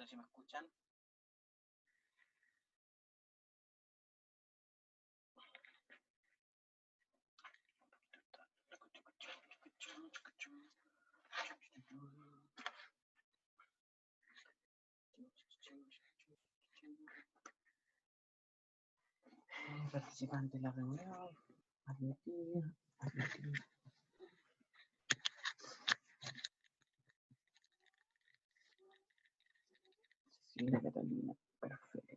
sé si me escuchan. Participante en la reunión. Admitir. Sí, la Catalina. Perfecto.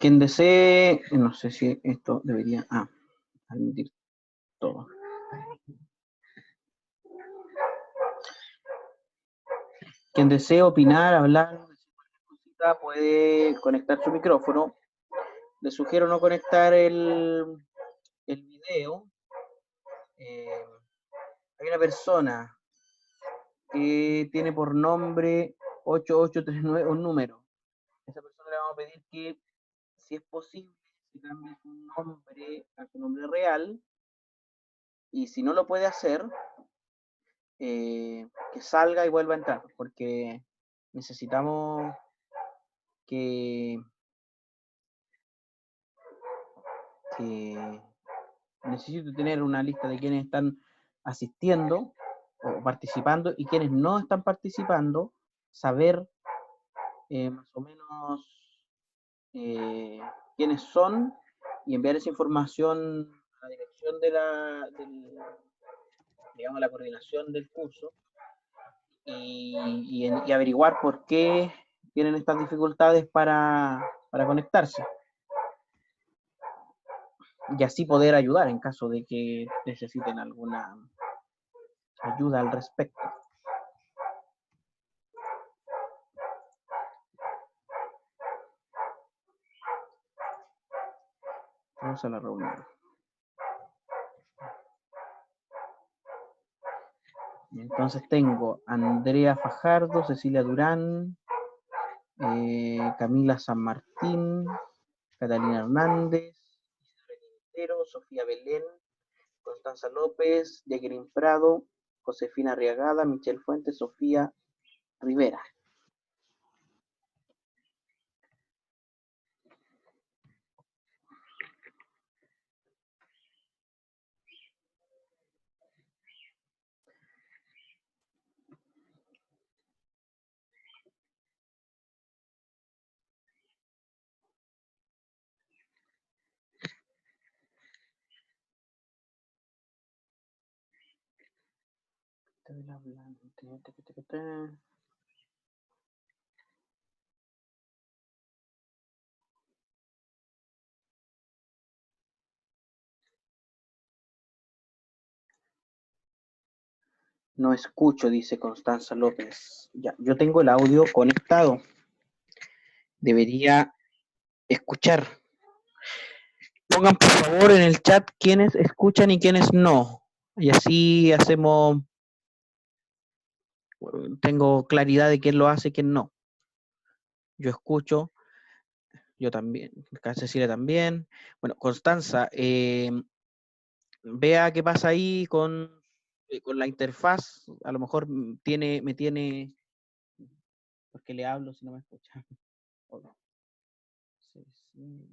Quien desee, no sé si esto debería admitir todo. Quien desee opinar, hablar, puede conectar su micrófono. Le sugiero no conectar el video. Hay una persona que tiene por nombre 8839, un número. A esa persona le vamos a pedir que, si es posible, se cambie su nombre a su nombre real, y si no lo puede hacer, que salga y vuelva a entrar, porque necesitamos que necesito tener una lista de quienes están asistiendo o participando y quienes no están participando, saber más o menos quiénes son y enviar esa información a la dirección de digamos, la coordinación del curso y averiguar por qué tienen estas dificultades para conectarse. Y así poder ayudar en caso de que necesiten alguna ayuda al respecto. Vamos a la reunión. Entonces tengo a Andrea Fajardo, Cecilia Durán, Camila San Martín, Catalina Hernández, Isabel Quintero, Sofía Belén, Constanza López, Jacqueline Prado, Josefina Arriagada, Michelle Fuentes, Sofía Rivera. No escucho, dice Constanza López. Ya, yo tengo el audio conectado. Debería escuchar. Pongan por favor en el chat quiénes escuchan y quiénes no. Y así hacemos, tengo claridad de quién lo hace y quién no. Yo escucho, yo también, Cecilia también. Bueno, Constanza, vea qué pasa ahí con la interfaz. A lo mejor me tiene, porque le hablo si no me escucha. ¿O no? Cecilia.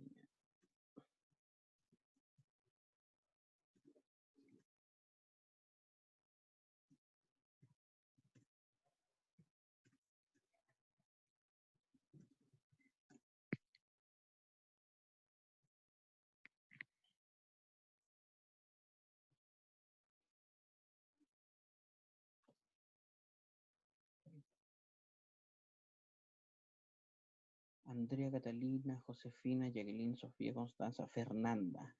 Andrea, Catalina, Josefina, Jacqueline, Sofía, Constanza, Fernanda.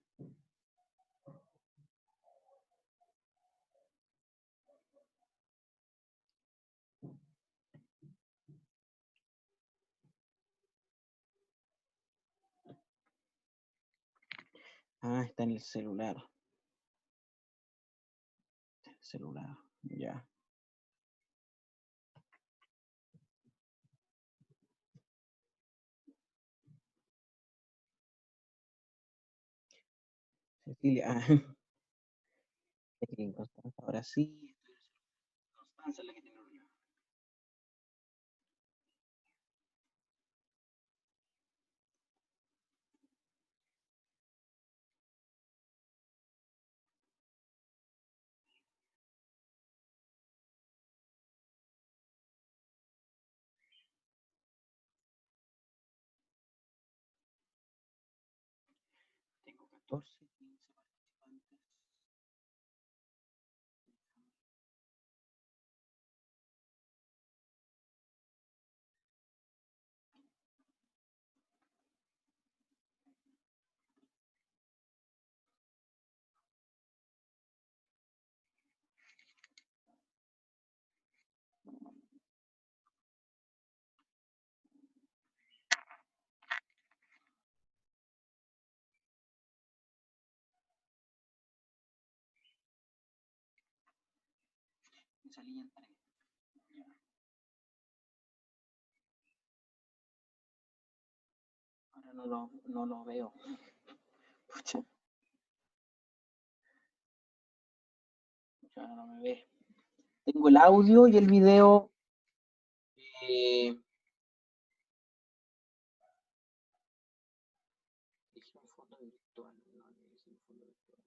Está en el celular. celular, ya. Cecilia, Constanza, ahora sí. Constanza es la que tiene problema. Tengo 14, 15 participantes. Me salí en 3. Ahora no lo veo. Pucha, ahora no me ve. Tengo el audio y el video. Eh, Dije un fondo virtual, no es un fondo virtual.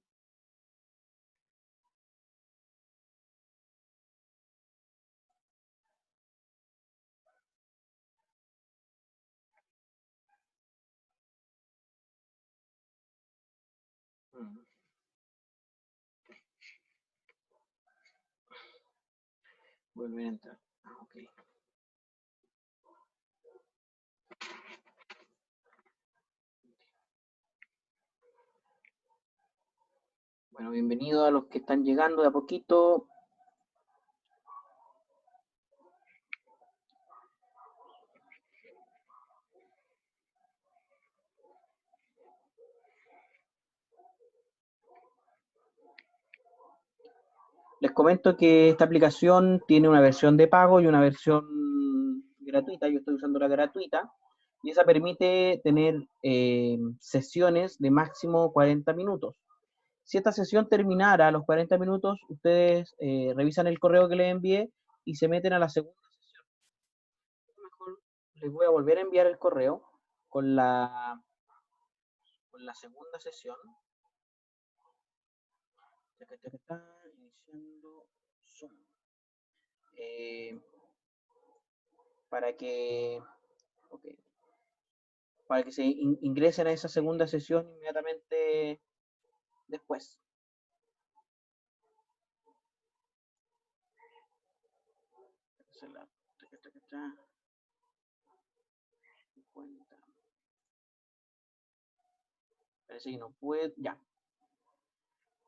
Volver a entrar. Ok. Bueno, bienvenido a los que están llegando de a poquito. Les comento que esta aplicación tiene una versión de pago y una versión gratuita. Yo estoy usando la gratuita y esa permite tener sesiones de máximo 40 minutos. Si esta sesión terminara a los 40 minutos, ustedes revisan el correo que les envié y se meten a la segunda sesión. Mejor les voy a volver a enviar el correo con la segunda sesión. Iniciando Zoom. Para que, okay, para que se ingresen a esa segunda sesión inmediatamente después. Parece que no puede, ya.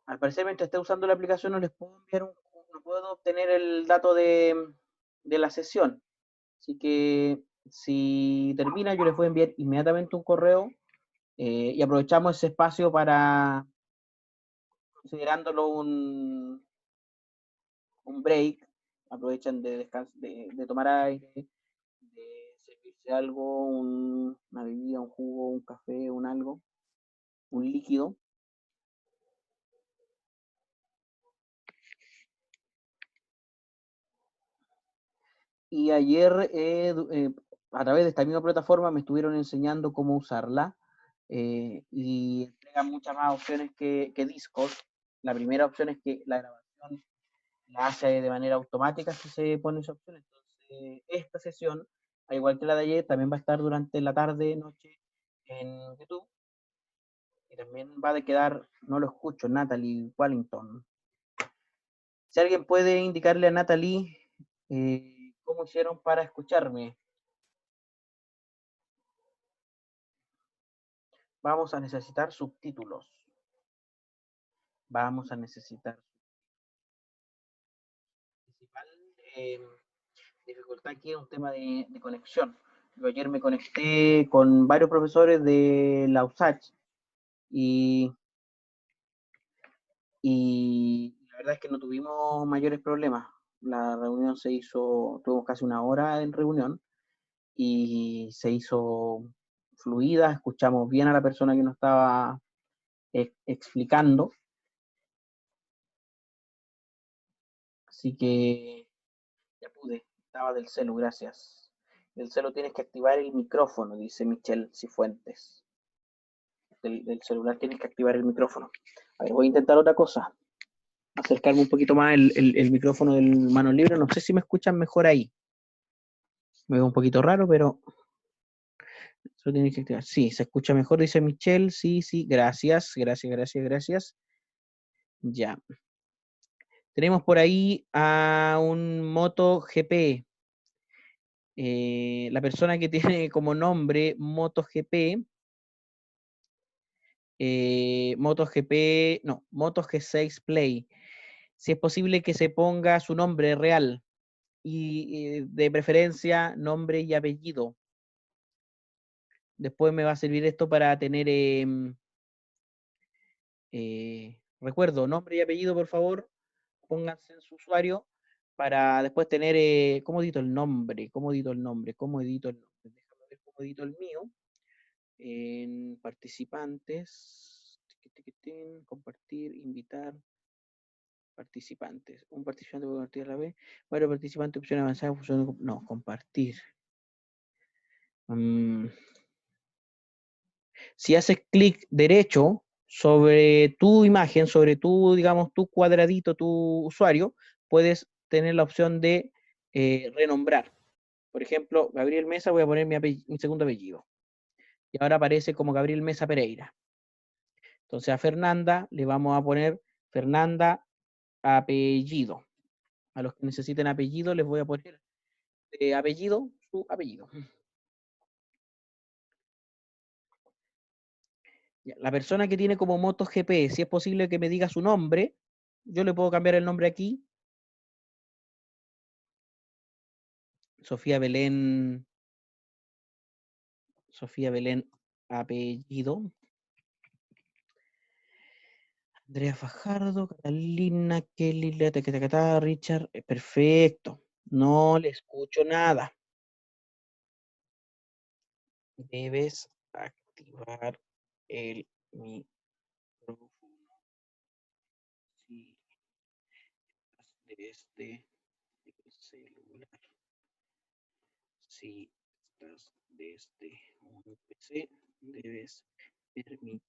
Al parecer, mientras esté usando la aplicación, no les puedo enviar no puedo obtener el dato de la sesión. Así que si termina, yo les voy a enviar inmediatamente un correo y aprovechamos ese espacio para, considerándolo un break, aprovechan de tomar aire, de servirse algo, una bebida, un jugo, un café, un algo, un líquido. Y ayer, a través de esta misma plataforma, me estuvieron enseñando cómo usarla y entrega muchas más opciones que Discord. La primera opción es que la grabación la hace de manera automática si se pone esa opción. Entonces, esta sesión, al igual que la de ayer, también va a estar durante la tarde, noche en YouTube. Y también va a quedar, no lo escucho, Natalie Wallington. Si alguien puede indicarle a Natalie cómo hicieron para escucharme. Vamos a necesitar subtítulos. Vamos a necesitar. Principal dificultad aquí es un tema de conexión. Yo ayer me conecté con varios profesores de la USACH y la verdad es que no tuvimos mayores problemas. La reunión se hizo, tuvimos casi una hora en reunión y se hizo fluida, escuchamos bien a la persona que nos estaba explicando. Así que ya pude, estaba del celu, gracias. Del celu tienes que activar el micrófono, dice Michelle Cifuentes. Del celular tienes que activar el micrófono. A ver, voy a intentar otra cosa. Acercarme un poquito más el micrófono del mano libre. No sé si me escuchan mejor ahí. Me veo un poquito raro, pero eso tiene que activar. Sí, se escucha mejor, dice Michelle. Sí, sí, gracias, gracias, gracias, gracias. Ya. Tenemos por ahí a un MotoGP. La persona que tiene como nombre MotoGP, MotoGP, no, Moto G6 Play. Si es posible que se ponga su nombre real y de preferencia nombre y apellido. Después me va a servir esto para tener, recuerdo, nombre y apellido, por favor, pónganse en su usuario para después tener, ¿cómo edito el nombre? ¿Cómo edito el nombre? ¿Cómo edito el nombre? Déjame ver cómo edito el mío. En participantes, compartir, invitar, participantes. Un participante puede compartir a la vez. Varios participantes, opción avanzada, no, compartir. Si haces clic derecho sobre tu imagen, sobre tu, digamos, tu cuadradito, tu usuario, puedes tener la opción de renombrar. Por ejemplo, Gabriel Mesa, voy a poner mi segundo apellido. Y ahora aparece como Gabriel Mesa Pereira. Entonces a Fernanda le vamos a poner Fernanda apellido. A los que necesiten apellido les voy a poner apellido, su apellido. La persona que tiene como MotoGP, si es posible que me diga su nombre, yo le puedo cambiar el nombre aquí. Sofía Belén apellido. Andrea Fajardo, Catalina, Kelly, Richard, perfecto. No le escucho nada. Debes activar el micrófono si estás desde el celular. Si estás desde un PC, debes permitir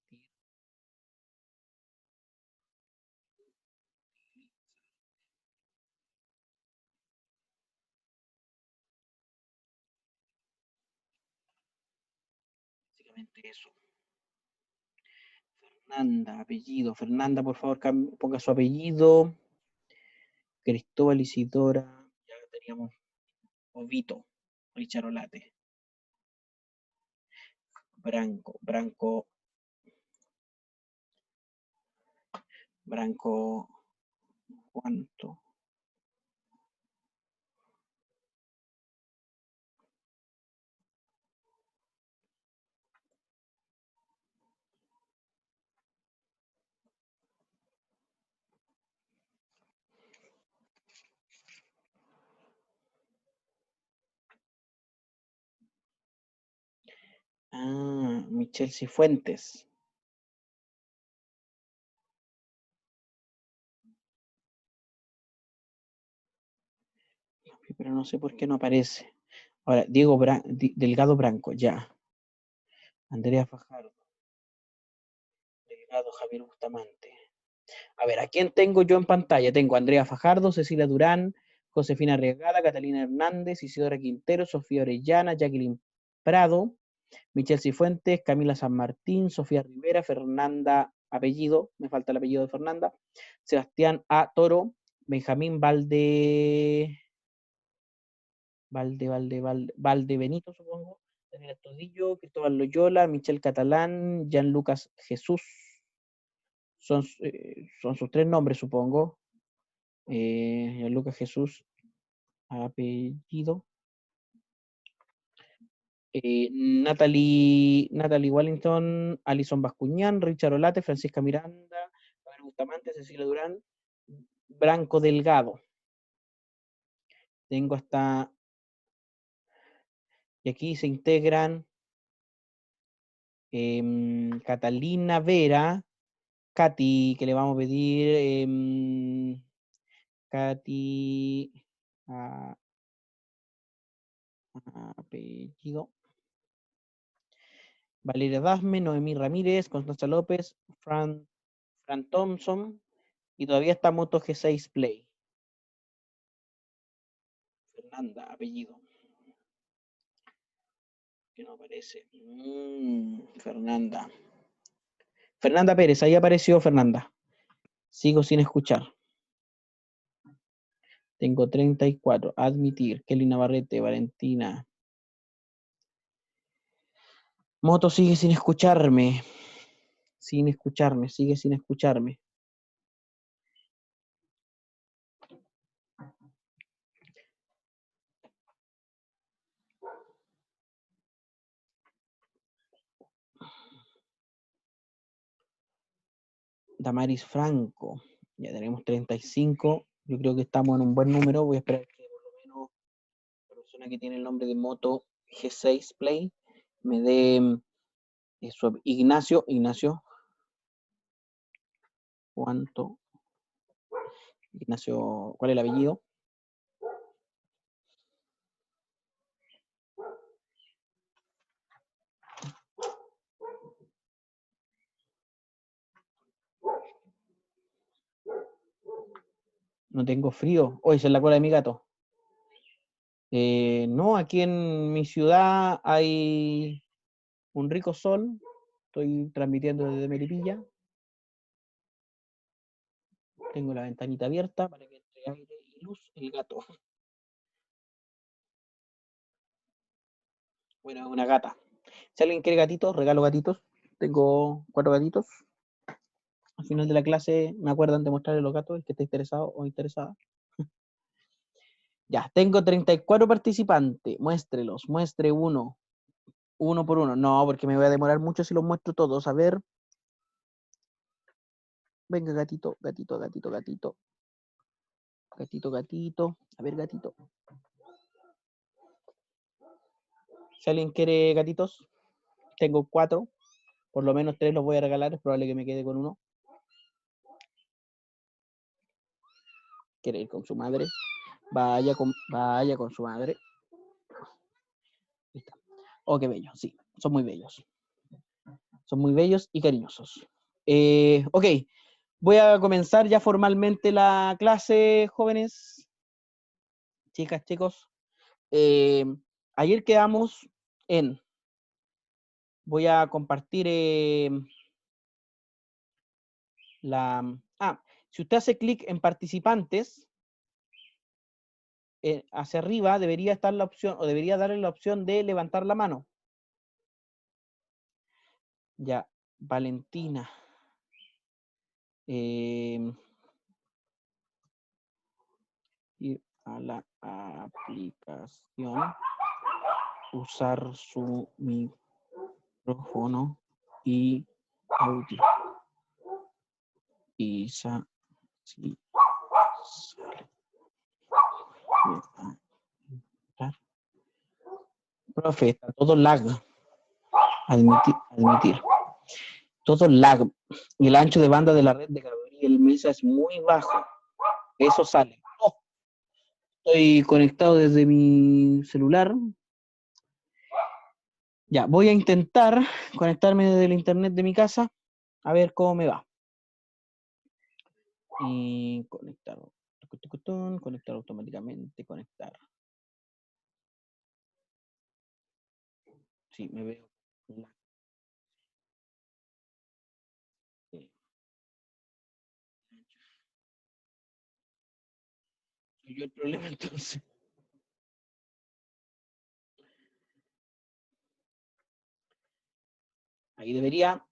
básicamente eso. Fernanda, apellido. Fernanda, por favor, ponga su apellido. Cristóbal Isidora. Ya teníamos Ovito. Richard Olate. Branco. ¿Cuánto? Ah, Michelle Cifuentes. Pero no sé por qué no aparece. Ahora, Delgado Branco, ya. Andrea Fajardo. Delgado Javier Bustamante. A ver, ¿a quién tengo yo en pantalla? Tengo a Andrea Fajardo, Cecilia Durán, Josefina Arriagada, Catalina Hernández, Isidora Quintero, Sofía Orellana, Jacqueline Prado, Michelle Cifuentes, Camila San Martín, Sofía Rivera, Fernanda, apellido, me falta el apellido de Fernanda, Sebastián A. Toro, Benjamín Valde Benito, supongo, Daniel Todillo, Cristóbal Loyola, Michelle Catalán, Jean Lucas Jesús, son sus tres nombres, supongo. Jean Lucas Jesús, apellido. Natalie Wellington, Alison Bascuñán, Richard Olate, Francisca Miranda, Gabriel Bustamante, Cecilia Durán, Branco Delgado. Tengo hasta... Y aquí se integran Catalina Vera, Katy, que le vamos a pedir... Katy... apellido. Valeria Dasme, Noemí Ramírez, Constanza López, Fran Thompson, y todavía está Moto G6 Play. Fernanda, apellido. Que no aparece. Fernanda. Fernanda Pérez, ahí apareció Fernanda. Sigo sin escuchar. Tengo 34. Admitir. Kelly Navarrete, Valentina. Moto sigue sin escucharme. Sin escucharme, sigue sin escucharme. Damaris Franco. Ya tenemos 35. Yo creo que estamos en un buen número. Voy a esperar que por lo menos la persona que tiene el nombre de Moto G6 Play me dé su Ignacio. ¿Cuánto? Ignacio, ¿cuál es el apellido? No tengo frío. Hoy esa es la cola de mi gato. No, aquí en mi ciudad hay un rico sol. Estoy transmitiendo desde Melipilla. Tengo la ventanita abierta para que entre aire y luz el gato. Bueno, una gata. Si alguien quiere gatitos, regalo gatitos. Tengo 4 gatitos. Al final de la clase me acuerdan de mostrarle los gatos, el que esté interesado o interesada. Ya, tengo 34 participantes. Muéstrelos. Muestre uno. Uno por uno. No, porque me voy a demorar mucho si los muestro todos. A ver. Venga, gatito, gatito, gatito, gatito. Gatito, gatito. A ver, gatito. Si alguien quiere gatitos, tengo 4. Por lo menos 3 los voy a regalar. Es probable que me quede con uno. Quiere ir con su madre. Vaya con su madre. Ahí está. Oh, qué bello. Sí, son muy bellos. Son muy bellos y cariñosos. Ok, voy a comenzar ya formalmente la clase, jóvenes, chicas, chicos. Ayer quedamos en... Voy a compartir si usted hace clic en participantes, hacia arriba debería estar la opción, o debería darle la opción de levantar la mano. Ya, Valentina. Ir a la aplicación, usar su micrófono y audio. Y sí, profe, está todo lag. Admitir. Todo lag. Y el ancho de banda de la red de Gabriel Mesa es muy bajo. Eso sale. Oh, estoy conectado desde mi celular. Ya, voy a intentar conectarme desde el internet de mi casa. A ver cómo me va. Y conectar. Conectar automáticamente. Conectar. Sí, me veo. Soy yo el problema entonces. Ahí debería.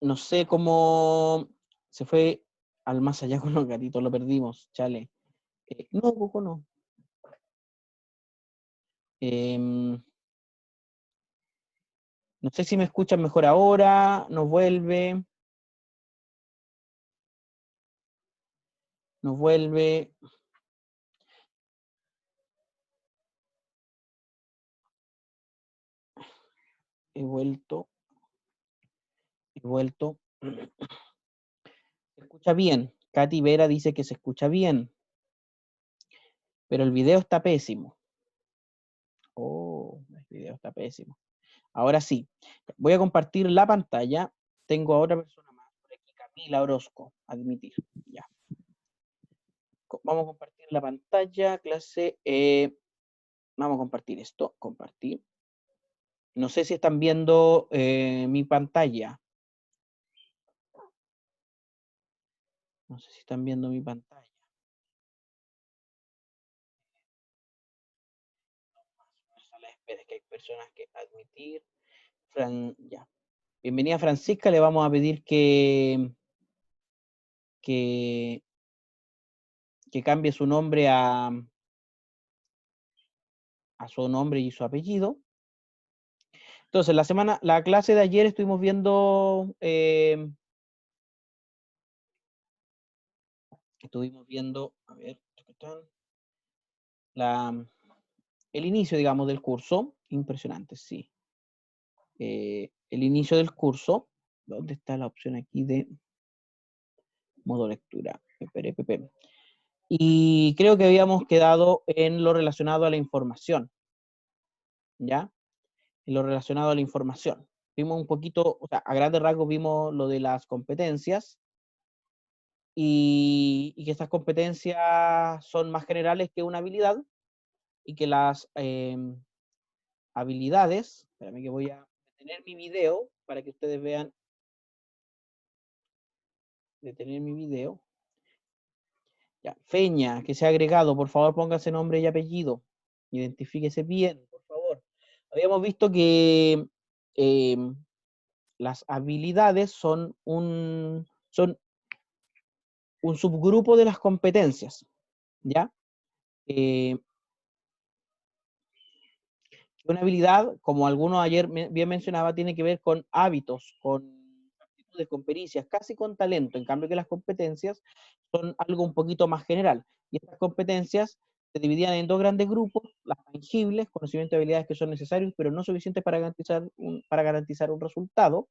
No sé cómo se fue al más allá con los gatitos. Lo perdimos. Chale. No, Coco, no. No sé si me escuchan mejor ahora, nos vuelve. nos vuelve... He vuelto. Se escucha bien. Katy Vera dice que se escucha bien. Pero el video está pésimo. Oh, el video está pésimo. Ahora sí. Voy a compartir la pantalla. Tengo a otra persona más por aquí, Camila Orozco. Admitir. Ya. Vamos a compartir la pantalla. Clase. Vamos a compartir esto. Compartir. No sé si están viendo mi pantalla. No sé si están viendo mi pantalla. Espera, que hay personas que admitir. Ya. Bienvenida Francisca, le vamos a pedir que cambie su nombre a su nombre y su apellido. Entonces, la clase de ayer estuvimos viendo a ver, el inicio, digamos, del curso. Impresionante, sí. El inicio del curso. ¿Dónde está la opción aquí de modo lectura? Y creo que habíamos quedado en lo relacionado a la información. ¿Ya? En lo relacionado a la información. Vimos un poquito, o sea, a grandes rasgos vimos lo de las competencias y que estas competencias son más generales que una habilidad y que las habilidades, espérame que voy a detener mi video para que ustedes vean, detener mi video. Ya, Feña, que se ha agregado, por favor póngase nombre y apellido, identifíquese bien, por favor. Habíamos visto que las habilidades son un subgrupo de las competencias, ¿ya? Una habilidad, como algunos ayer bien mencionaba, tiene que ver con hábitos, con actitudes, con pericias, casi con talento, en cambio que las competencias son algo un poquito más general. Y estas competencias se dividían en dos grandes grupos: las tangibles, conocimiento y habilidades que son necesarios, pero no suficientes para garantizar un resultado.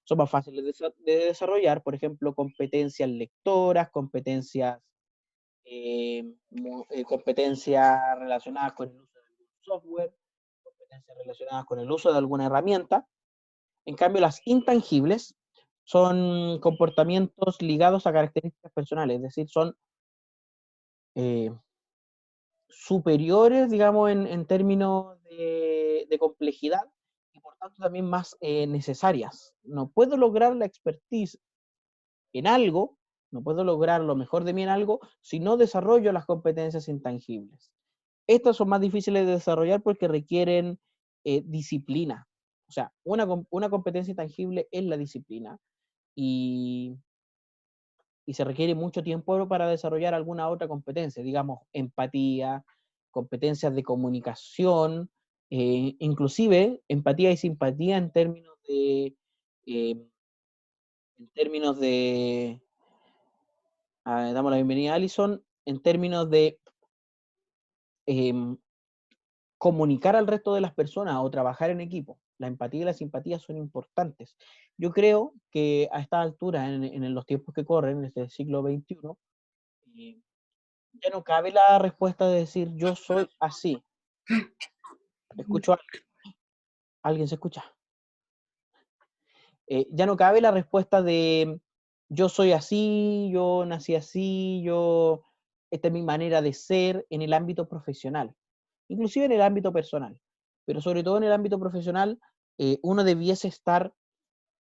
Son más fáciles de desarrollar, por ejemplo, competencias lectoras, competencias relacionadas con el uso de software, competencias relacionadas con el uso de alguna herramienta. En cambio, las intangibles son comportamientos ligados a características personales, es decir, son superiores, digamos, en términos de complejidad y por tanto también más necesarias. No puedo lograr la expertise en algo, no puedo lograr lo mejor de mí en algo si no desarrollo las competencias intangibles. Estas son más difíciles de desarrollar porque requieren disciplina. O sea, una competencia intangible es la disciplina y se requiere mucho tiempo para desarrollar alguna otra competencia, digamos, empatía, competencias de comunicación, inclusive empatía y simpatía en términos de damos la bienvenida a Alison, en términos de comunicar al resto de las personas o trabajar en equipo. La empatía y la simpatía son importantes. Yo creo que a esta altura, en los tiempos que corren, en este siglo XXI, ya no cabe la respuesta de decir yo soy así. Escucho a alguien, se escucha. Ya no cabe la respuesta de yo soy así, yo nací así, esta es mi manera de ser en el ámbito profesional, inclusive en el ámbito personal, pero sobre todo en el ámbito profesional, uno debiese estar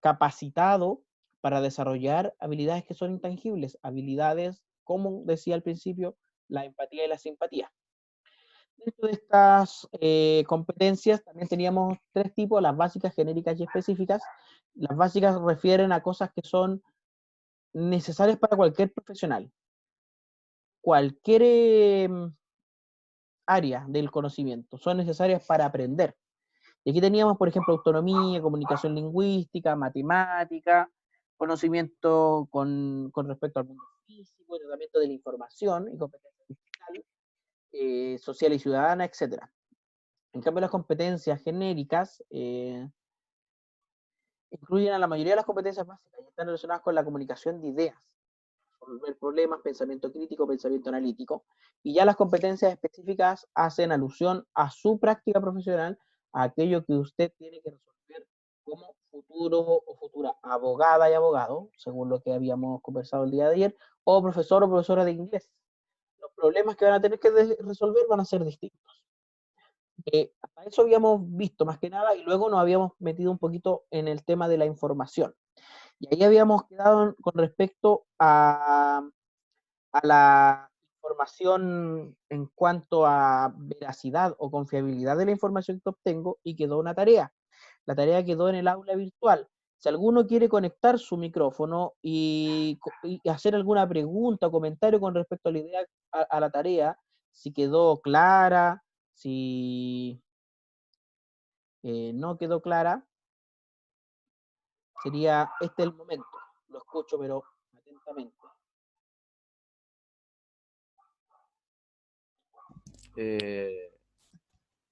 capacitado para desarrollar habilidades que son intangibles, habilidades, como decía al principio, la empatía y la simpatía. Dentro de estas competencias también teníamos tres tipos: las básicas, genéricas y específicas. Las básicas refieren a cosas que son necesarias para cualquier profesional, cualquier área del conocimiento, son necesarias para aprender. Y aquí teníamos, por ejemplo, autonomía, comunicación lingüística, matemática, conocimiento con respecto al mundo físico, tratamiento de la información y competencia digital, social y ciudadana, etcétera. En cambio, las competencias genéricas incluyen a la mayoría de las competencias básicas y están relacionadas con la comunicación de ideas, resolver problemas, pensamiento crítico, pensamiento analítico, y ya las competencias específicas hacen alusión a su práctica profesional, a aquello que usted tiene que resolver como futuro o futura abogada y abogado, según lo que habíamos conversado el día de ayer, o profesor o profesora de inglés. Los problemas que van a tener que resolver van a ser distintos. Hasta eso habíamos visto más que nada y luego nos habíamos metido un poquito en el tema de la información. Y ahí habíamos quedado con respecto a la información en cuanto a veracidad o confiabilidad de la información que obtengo y quedó una tarea. La tarea quedó en el aula virtual. Si alguno quiere conectar su micrófono y hacer alguna pregunta o comentario con respecto a la idea, a la tarea, si quedó clara, si no quedó clara, sería este el momento. Lo escucho, pero atentamente.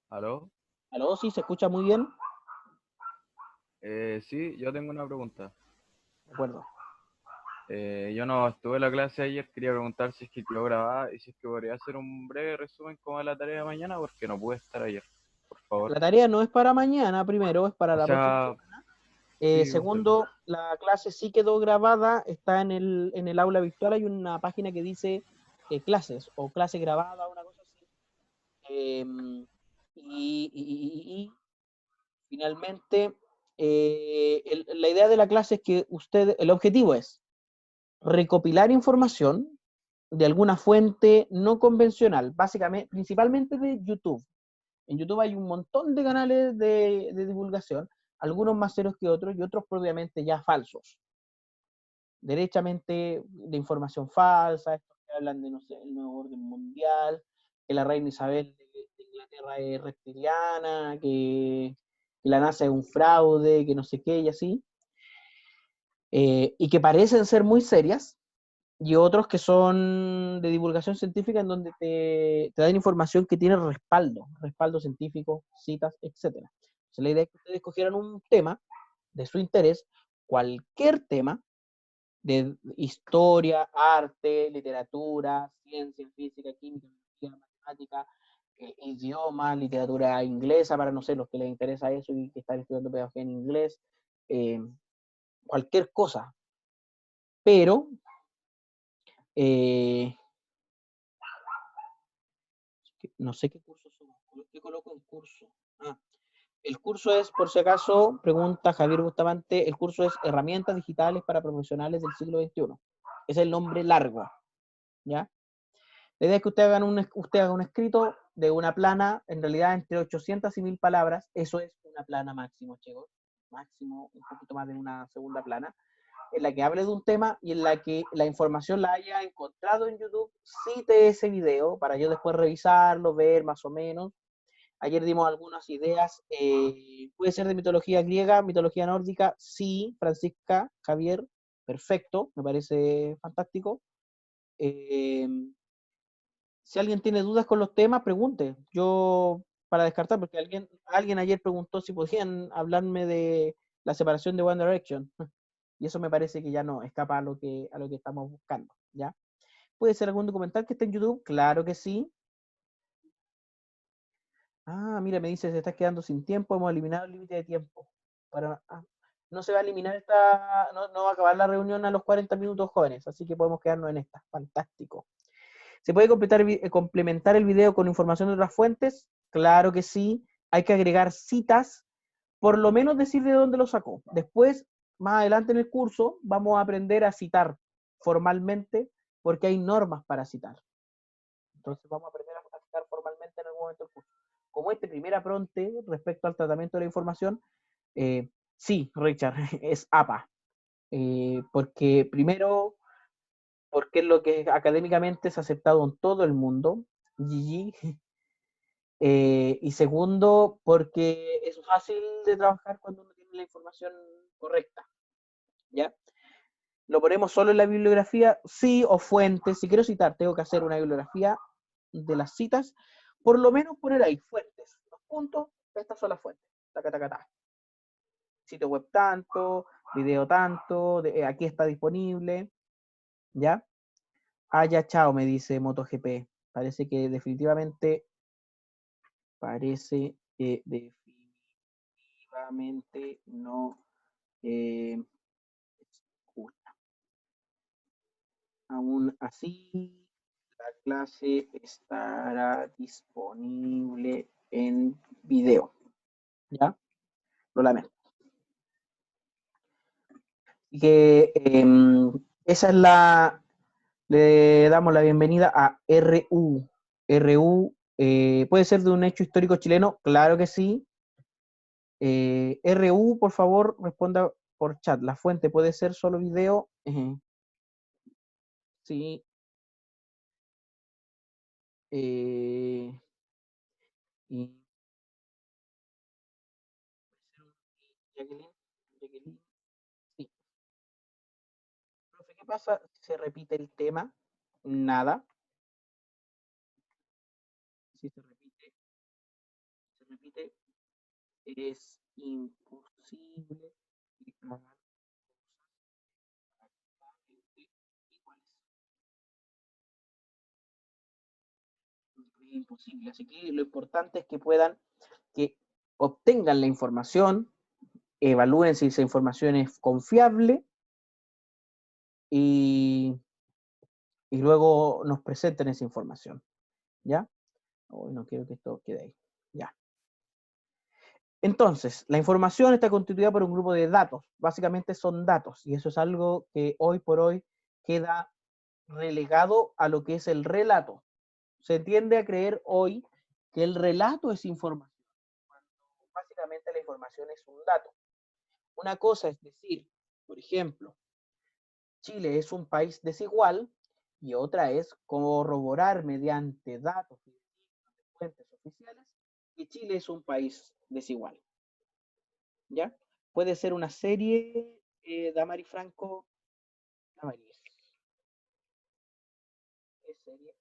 ¿Aló? ¿Aló? ¿Sí se escucha muy bien? Sí, yo tengo una pregunta. De acuerdo. Yo no estuve en la clase ayer, quería preguntar si es que quedó grabada y si es que podría hacer un breve resumen como de la tarea de mañana porque no pude estar ayer, por favor. La tarea no es para mañana, primero, es para O la próxima sea, semana. sí, comprendo. Segundo, la clase sí quedó grabada, está en el aula virtual, hay una página que dice clases o clase grabada, una cosa así. Eh, y finalmente, la idea de la clase es que el objetivo es recopilar información de alguna fuente no convencional, básicamente, principalmente de YouTube. En YouTube hay un montón de canales de divulgación, algunos más serios que otros y otros propiamente ya falsos. Derechamente de información falsa, estos que hablan de, no sé, el nuevo orden mundial, que la reina Isabel de Inglaterra es reptiliana, que la NASA es un fraude, que no sé qué y así, y que parecen ser muy serias, y otros que son de divulgación científica en donde te dan información que tiene respaldo científico, citas, etc. Entonces, la idea es que ustedes escogieran un tema de su interés, cualquier tema, de historia, arte, literatura, ciencia, física, química, biología, matemática, idioma, literatura inglesa, para no sé, los que les interesa eso y que están estudiando pedagogía en inglés, eh, cualquier cosa, pero eh, no sé qué curso son, ¿qué coloco en curso? Ah, el curso es, por si acaso, pregunta Javier Bustamante, el curso es Herramientas Digitales para Profesionales del siglo XXI. Es el nombre largo, ¿ya? La idea es que usted haga un escrito de una plana, en realidad entre 800 y 1000 palabras, eso es una plana máximo, chicos, máximo, un poquito más de una segunda plana, en la que hable de un tema y en la que la información la haya encontrado en YouTube, cite ese video para yo después revisarlo, ver más o menos. Ayer dimos algunas ideas, puede ser de mitología griega, mitología nórdica, sí, Francisca, Javier, perfecto, me parece fantástico. Eh, si alguien tiene dudas con los temas, pregunte. Yo, para descartar, porque alguien ayer preguntó si podían hablarme de la separación de One Direction. Y eso me parece que ya no escapa a lo que estamos buscando, ¿ya? ¿Puede ser algún documental que esté en YouTube? Claro que sí. Ah, mira, me dice, se está quedando sin tiempo, hemos eliminado el límite de tiempo. No se va a eliminar no va a acabar la reunión a los 40 minutos, jóvenes, así que podemos quedarnos en esta. Fantástico. ¿Se puede complementar el video con información de otras fuentes? Claro que sí. Hay que agregar citas, por lo menos decir de dónde lo sacó. Después, más adelante en el curso, vamos a aprender a citar formalmente, porque hay normas para citar. Entonces vamos a aprender a citar formalmente en algún momento del curso. Como este primer apronte respecto al tratamiento de la información, sí, Richard, es APA. Porque primero, porque es lo que académicamente es aceptado en todo el mundo, GG. Y segundo, porque es fácil de trabajar cuando uno tiene la información correcta, ¿ya? ¿Lo ponemos solo en la bibliografía? Sí, o fuentes. Si quiero citar, tengo que hacer una bibliografía de las citas. Por lo menos poner ahí fuentes. Dos puntos, estas son las fuentes. Taca, taca, taca. Sitio web tanto, video tanto, aquí está disponible. ¿Ya? Ah, ya, chao, me dice MotoGP. Parece que definitivamente no escucha. Aún así, la clase estará disponible en video. ¿Ya? Lo lamento. Y que esa es la. Le damos la bienvenida a RU. RU puede ser de un hecho histórico chileno, claro que sí. RU, por favor, responda por chat. La fuente puede ser solo video. Sí. Y Jacqueline, Jacqueline, sí. Profe, ¿qué pasa si se repite el tema? Nada. Si se repite, es imposible que hagan cosas iguales. Es imposible. Así que lo importante es que puedan, que obtengan la información, evalúen si esa información es confiable y luego nos presenten esa información. ¿Ya? Hoy no quiero que esto quede ahí. Ya. Entonces, la información está constituida por un grupo de datos. Básicamente son datos y eso es algo que hoy por hoy queda relegado a lo que es el relato. Se tiende a creer hoy que el relato es información, cuando básicamente la información es un dato. Una cosa es decir, por ejemplo, Chile es un país desigual y otra es corroborar mediante datos y fuentes oficiales que Chile es un país desigual. ¿Ya? Puede ser una serie, Damari Franco. Damaris. ¿Qué serie?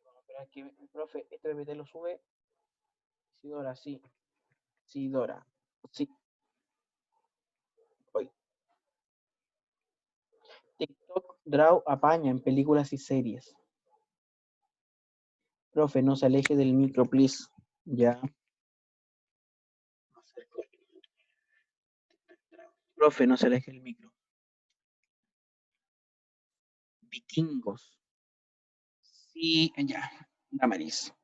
Vamos a esperar que el profe, este PPT lo sube. Sidora, sí. Sidora. Sí. Hoy. TikTok Draw apaña en películas y series. Profe, no se aleje del micro, please. Ya. Profe, no se aleje del micro. Vikingos. Sí, ya. Damaris.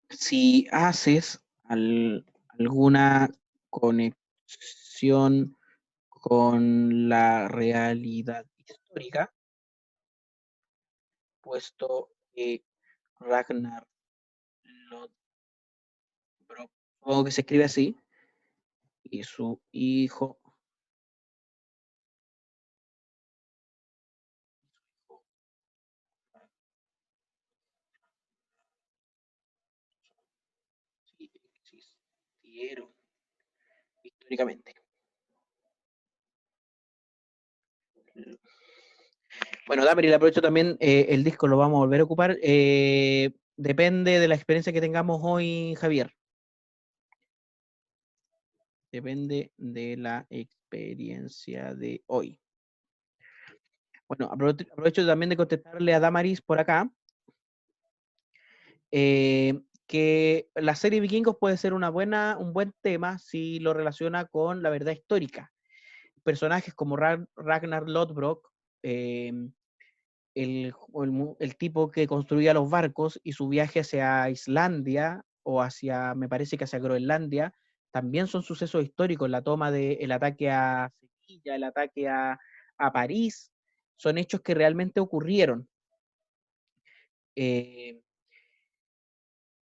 Si haces alguna conexión con la realidad histórica, puesto que Ragnar Lodbrok, supongo que se escribe así, y su hijo sí, existieron históricamente. Bueno, Dapper, aprovecho también, el disco lo vamos a volver a ocupar. Depende de la experiencia que tengamos hoy, Javier. Depende de la experiencia de hoy. Bueno, aprovecho también de contestarle a Damaris por acá, que la serie Vikingos puede ser un buen tema si lo relaciona con la verdad histórica. Personajes como Ragnar Lodbrok, el tipo que construía los barcos y su viaje hacia Islandia o hacia, me parece que hacia Groenlandia, también son sucesos históricos. La toma del ataque a Sevilla, el ataque a París, son hechos que realmente ocurrieron.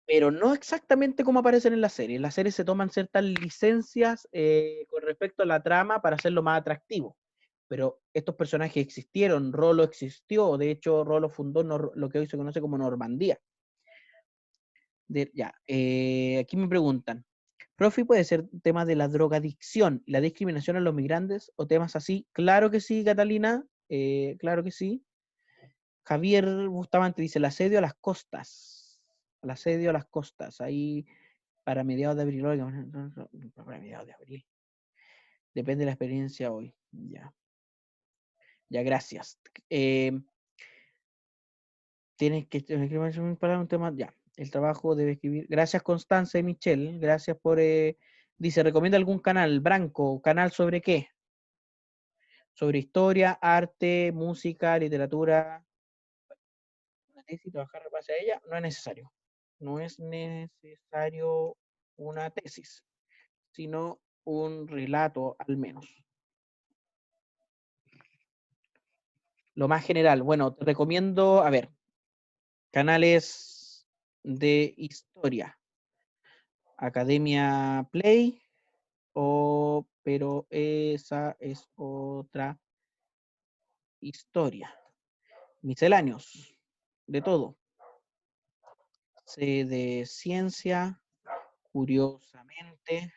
Pero no exactamente como aparecen en la serie. En la serie se toman ciertas licencias con respecto a la trama para hacerlo más atractivo. Pero estos personajes existieron, Rolo existió, de hecho Rolo fundó lo que hoy se conoce como Normandía. Ya, aquí me preguntan, profe, ¿puede ser tema de la drogadicción y la discriminación a los migrantes o temas así? Claro que sí, Catalina, claro que sí. Javier Bustamante dice, el asedio a las costas. El asedio a las costas, ahí para mediados de abril. Para mediados de abril. Depende de la experiencia hoy. Ya. Ya, gracias. Tienes que para un tema. Ya. El trabajo debe escribir. Gracias, Constanza y Michelle. Gracias por. Dice, ¿recomienda algún canal? Branco, ¿canal sobre qué? Sobre historia, arte, música, literatura. Una tesis y trabajar en base a ella, no es necesario. No es necesario una tesis, sino un relato al menos. Lo más general, bueno, te recomiendo, a ver, canales de historia. Academia Play, pero esa es otra historia. Misceláneos, de todo. Sé de ciencia, curiosamente,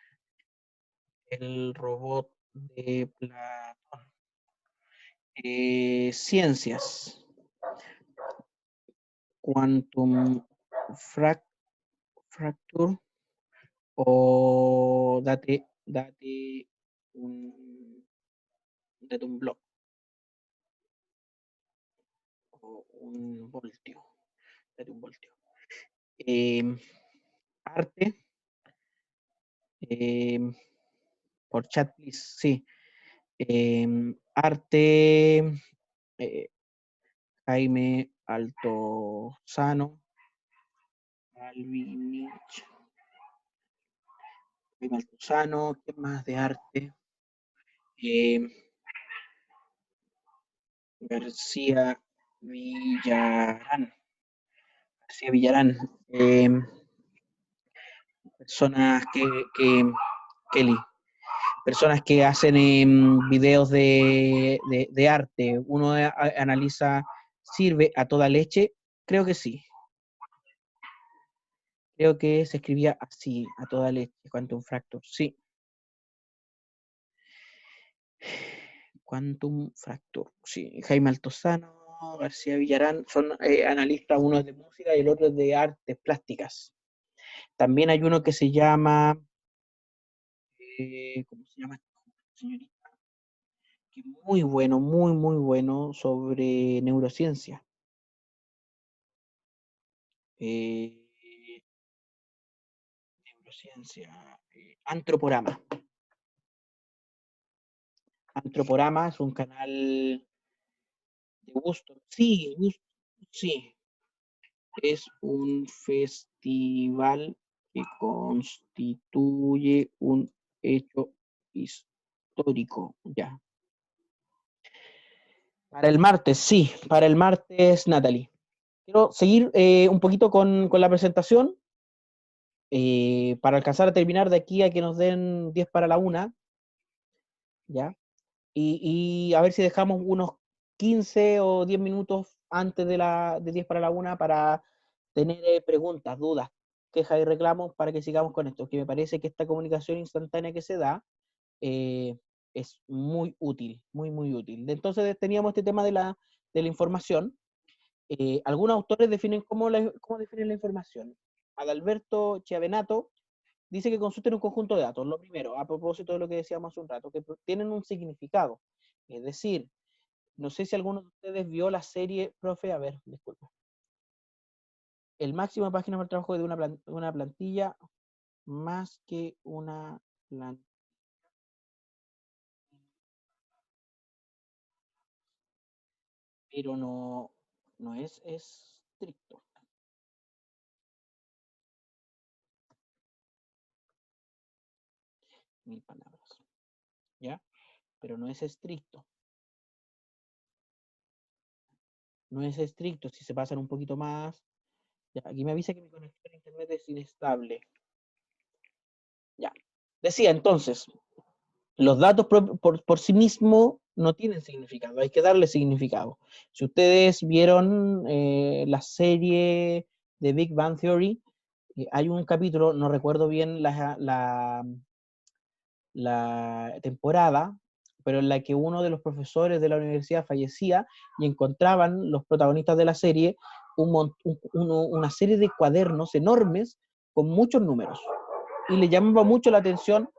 el robot de Platón. Ciencias, quantum fracture, o un, date un blog o un voltio. Date un voltio. Arte, por chat, please, sí. Arte, Jaime Altozano, Alvin Nietzsche, Jaime Altozano, ¿qué más de arte? García Villarán. García Villarán. Personas Kelly, personas que hacen videos de arte. Uno analiza, ¿sirve a toda leche? Creo que sí. Creo que se escribía así, a toda leche, Quantum Fracture, sí. Quantum Fracture, sí. Jaime Altozano, García Villarán, son analistas, uno es de música y el otro es de artes plásticas. También hay uno que se llama, ¿cómo se llama, señorita? Que muy bueno, muy bueno sobre neurociencia. Neurociencia, Antroporama. Antroporama es un canal de gusto. Sí, sí. Es un festival que constituye un hecho histórico. Ya. Para el martes, sí. Para el martes, Natalie. Quiero seguir un poquito con la presentación. Para alcanzar a terminar de aquí a que nos den 10 para la 1, ¿ya? Y a ver si dejamos unos 15 o 10 minutos antes de 10 para la 1 para tener preguntas, dudas, quejas y reclamos para que sigamos con esto, que me parece que esta comunicación instantánea que se da es muy útil, muy útil. Entonces teníamos este tema de la información. Algunos autores definen cómo definen la información. Adalberto Chiavenato dice que consulten un conjunto de datos. Lo primero, a propósito de lo que decíamos hace un rato, que tienen un significado. Es decir, no sé si alguno de ustedes vio la serie, profe, a ver, disculpa. El máximo de páginas por trabajo de una plantilla más que una plantilla. Pero no es estricto. Mil palabras. ¿Ya? Pero no es estricto. No es estricto. Si se pasan un poquito más. Ya, aquí me avisa que mi conexión a internet es inestable. Ya. Decía entonces, los datos por sí mismos no tienen significado, hay que darle significado. Si ustedes vieron la serie de Big Bang Theory, Hay un capítulo, no recuerdo bien la temporada, pero en la que uno de los profesores de la universidad fallecía y encontraban los protagonistas de la serie una serie de cuadernos enormes con muchos números. Y le llamaba mucho la atención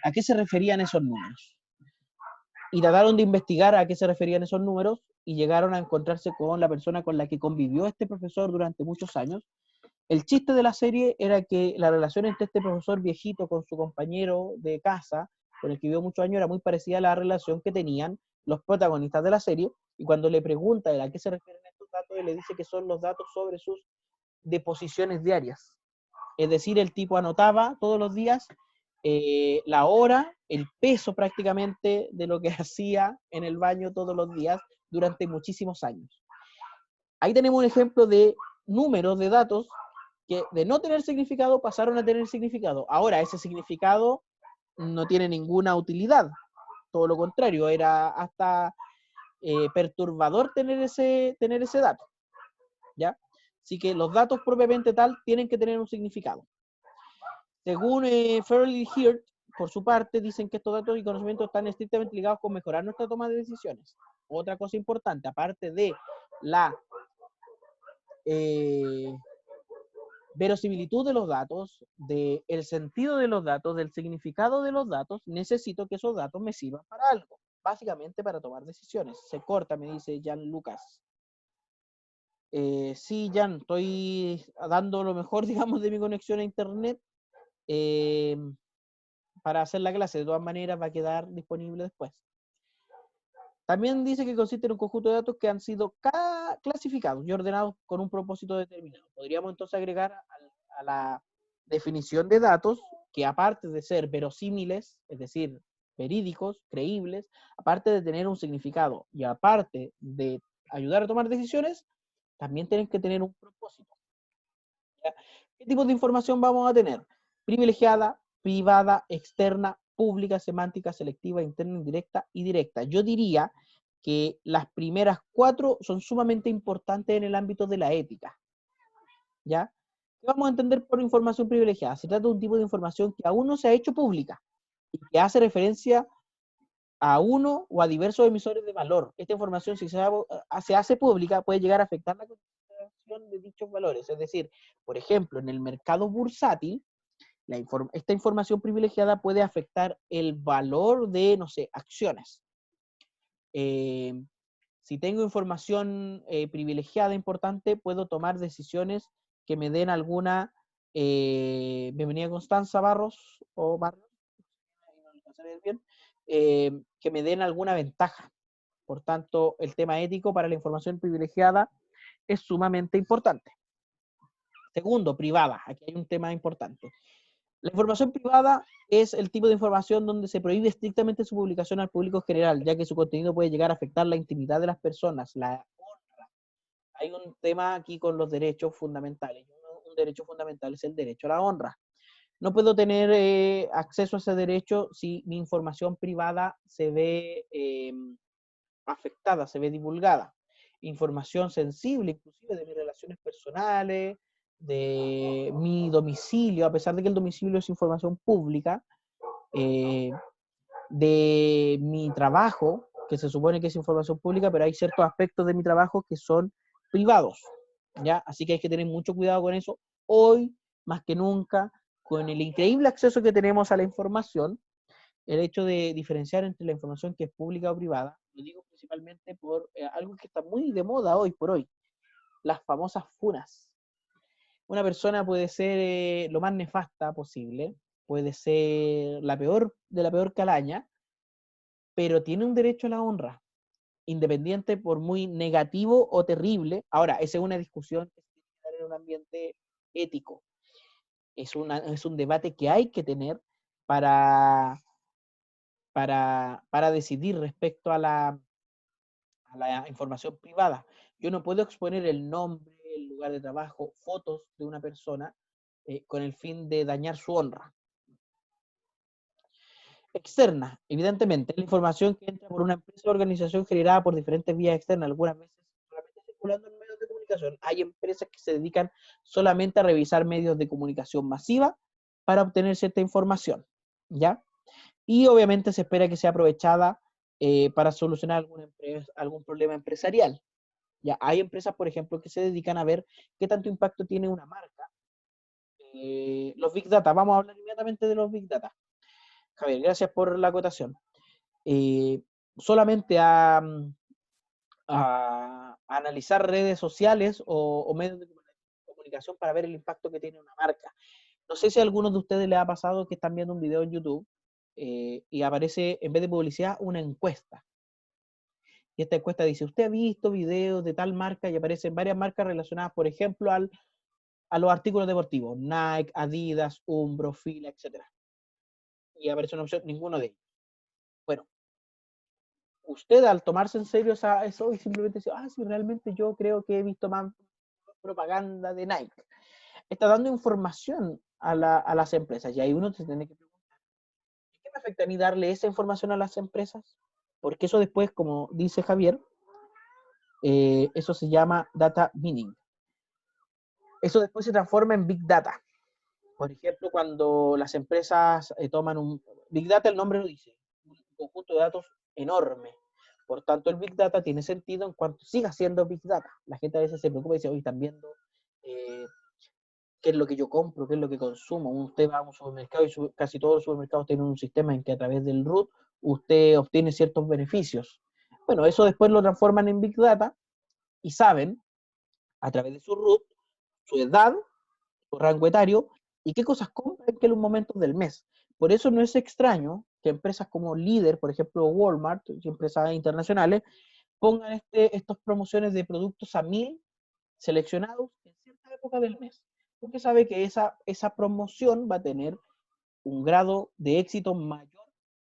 a qué se referían esos números. Y trataron de investigar a qué se referían esos números y llegaron a encontrarse con la persona con la que convivió este profesor durante muchos años. El chiste de la serie era que la relación entre este profesor viejito con su compañero de casa, con el que vivió muchos años, era muy parecida a la relación que tenían los protagonistas de la serie, y cuando le pregunta a qué se refieren estos datos, él le dice que son los datos sobre sus deposiciones diarias. Es decir, el tipo anotaba todos los días la hora, el peso prácticamente de lo que hacía en el baño todos los días durante muchísimos años. Ahí tenemos un ejemplo de números, de datos, que de no tener significado pasaron a tener significado. Ahora, ese significado no tiene ninguna utilidad. Todo lo contrario, era hasta perturbador tener ese dato. ¿Ya? Así que los datos propiamente tal tienen que tener un significado. Según Farrell y Hirt, por su parte, dicen que estos datos y conocimientos están estrictamente ligados con mejorar nuestra toma de decisiones. Otra cosa importante, aparte de la verosimilitud de los datos, del sentido de los datos, del significado de los datos, necesito que esos datos me sirvan para algo, básicamente para tomar decisiones. Se corta, me dice Jan Lucas. Sí, Jan, estoy dando lo mejor, digamos, de mi conexión a internet para hacer la clase. De todas maneras, va a quedar disponible después. También dice que consiste en un conjunto de datos que han sido clasificados y ordenados con un propósito determinado. Podríamos entonces agregar a la definición de datos que, aparte de ser verosímiles, es decir, verídicos, creíbles, aparte de tener un significado y aparte de ayudar a tomar decisiones, también tienen que tener un propósito. ¿Ya? ¿Qué tipo de información vamos a tener? Privilegiada, privada, externa, pública, semántica, selectiva, interna, indirecta y directa. Yo diría que las primeras 4 son sumamente importantes en el ámbito de la ética. ¿Ya? ¿Qué vamos a entender por información privilegiada? Se trata de un tipo de información que aún no se ha hecho pública y que hace referencia a uno o a diversos emisores de valor. Esta información, si se hace pública, puede llegar a afectar la consideración de dichos valores. Es decir, por ejemplo, en el mercado bursátil, esta información privilegiada puede afectar el valor de, no sé, acciones. Si tengo información privilegiada importante, puedo tomar decisiones que me den alguna... bienvenida Constanza Barros, o Barros, bien, que me den alguna ventaja. Por tanto, el tema ético para la información privilegiada es sumamente importante. Segundo, privada. Aquí hay un tema importante. La información privada es el tipo de información donde se prohíbe estrictamente su publicación al público general, ya que su contenido puede llegar a afectar la intimidad de las personas, la honra. Hay un tema aquí con los derechos fundamentales. Un derecho fundamental es el derecho a la honra. No puedo tener acceso a ese derecho si mi información privada se ve afectada, se ve divulgada. Información sensible, inclusive de mis relaciones personales, de mi domicilio, a pesar de que el domicilio es información pública, de mi trabajo, que se supone que es información pública, pero hay ciertos aspectos de mi trabajo que son privados, ¿ya? Así que hay que tener mucho cuidado con eso. Hoy, más que nunca, con el increíble acceso que tenemos a la información, el hecho de diferenciar entre la información que es pública o privada, lo digo principalmente por algo que está muy de moda hoy por hoy, las famosas funas. Una persona puede ser lo más nefasta posible, puede ser la peor de la peor calaña, pero tiene un derecho a la honra, independiente por muy negativo o terrible. Ahora, esa es una discusión que se tiene que dar en un ambiente ético. Es un debate que hay que tener para decidir respecto a la información privada. Yo no puedo exponer el nombre, el lugar de trabajo, fotos de una persona con el fin de dañar su honra. Externa, evidentemente, es la información que entra por una empresa o organización generada por diferentes vías externas, algunas veces solamente circulando en medios de comunicación comunicación, hay empresas que se dedican solamente a revisar medios de comunicación masiva para obtener cierta información, ¿ya? Y obviamente se espera que sea aprovechada para solucionar algún problema empresarial. Ya hay empresas, por ejemplo, que se dedican a ver qué tanto impacto tiene una marca. Los Big Data, vamos a hablar inmediatamente de los Big Data. Javier, gracias por la acotación. Solamente a analizar redes sociales o medios de comunicación para ver el impacto que tiene una marca. No sé si a algunos de ustedes les ha pasado que están viendo un video en YouTube y aparece, en vez de publicidad, una encuesta. Y esta encuesta dice, ¿usted ha visto videos de tal marca? Y aparecen varias marcas relacionadas, por ejemplo, a los artículos deportivos. Nike, Adidas, Umbro, Fila, etc. Y aparece una opción, ninguno de ellos. Bueno, usted al tomarse en serio eso y simplemente dice, sí, realmente yo creo que he visto más propaganda de Nike. Está dando información a las empresas. Y ahí uno se tiene que preguntar, ¿qué me afecta a mí darle esa información a las empresas? Porque eso después, como dice Javier, eso se llama data mining. Eso después se transforma en big data. Por ejemplo, cuando las empresas toman un... Big data, el nombre lo dice, un conjunto de datos enorme. Por tanto, el big data tiene sentido en cuanto siga siendo big data. La gente a veces se preocupa y dice, oye, están viendo qué es lo que yo compro, qué es lo que consumo. Usted va a un supermercado y casi todos los supermercados tienen un sistema en que a través del root usted obtiene ciertos beneficios. Bueno, eso después lo transforman en big data y saben, a través de su root, su edad, su rango etario y qué cosas compran en qué momentos del mes. Por eso no es extraño que empresas como Líder, por ejemplo, Walmart, y empresas internacionales, pongan estas promociones de productos a 1000 seleccionados en cierta época del mes. Porque sabe que esa promoción va a tener un grado de éxito mayor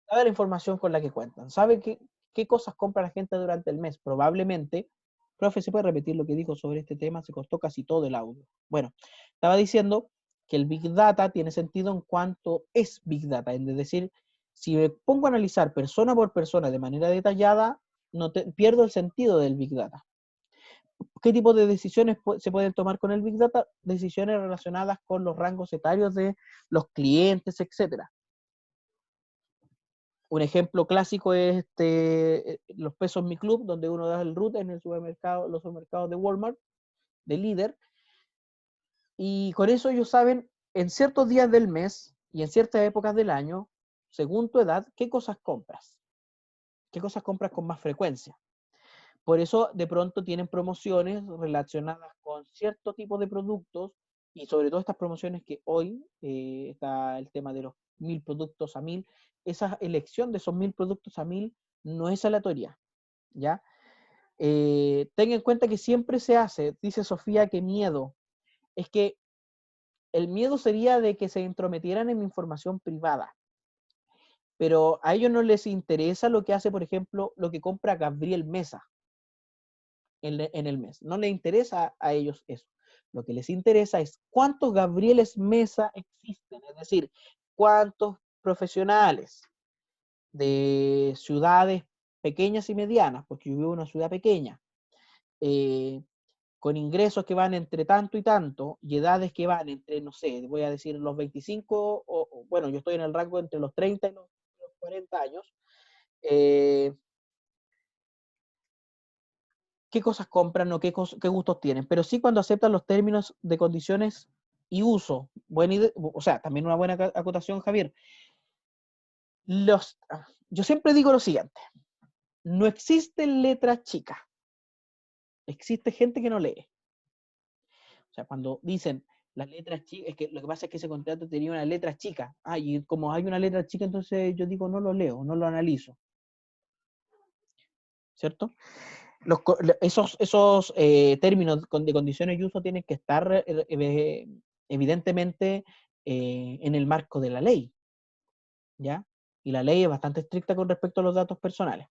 dada la información con la que cuentan. Sabe qué cosas compra la gente durante el mes. Probablemente, profe, ¿se puede repetir lo que dijo sobre este tema? Se costó casi todo el audio. Bueno, estaba diciendo que el Big Data tiene sentido en cuanto es Big Data. Es decir, si me pongo a analizar persona por persona de manera detallada, pierdo el sentido del Big Data. ¿Qué tipo de decisiones se pueden tomar con el Big Data? Decisiones relacionadas con los rangos etarios de los clientes, etcétera. Un ejemplo clásico es los pesos Mi Club, donde uno da el root en el supermercado, los supermercados de Walmart, de Líder, y con eso ellos saben en ciertos días del mes y en ciertas épocas del año, según tu edad, qué cosas compras con más frecuencia. Por eso de pronto tienen promociones relacionadas con cierto tipo de productos y sobre todo estas promociones que hoy está el tema de los 1000 productos a 1000. Esa elección de esos 1000 productos a 1000 no es aleatoria, ¿ya? Tenga en cuenta que siempre se hace, dice Sofía, que miedo. Es que el miedo sería de que se intrometieran en mi información privada. Pero a ellos no les interesa lo que hace, por ejemplo, lo que compra Gabriel Mesa en el mes. No les interesa a ellos eso. Lo que les interesa es cuántos Gabrieles Mesa existen, es decir, cuántos profesionales de ciudades pequeñas y medianas, porque yo vivo en una ciudad pequeña, con ingresos que van entre tanto y tanto, y edades que van entre, no sé, voy a decir los 25, bueno, yo estoy en el rango entre los 30 y los 40 años, qué cosas compran o qué gustos tienen, pero sí cuando aceptan los términos de condiciones y uso. O sea, también una buena acotación, Javier. Yo siempre digo lo siguiente, no existe letra chica, existe gente que no lee. O sea, cuando dicen las letras chicas, es que lo que pasa es que ese contrato tenía una letra chica. Y como hay una letra chica, entonces yo digo, no lo leo, no lo analizo. ¿Cierto? Esos términos de condiciones y uso tienen que estar evidentemente en el marco de la ley, ¿ya? Y la ley es bastante estricta con respecto a los datos personales.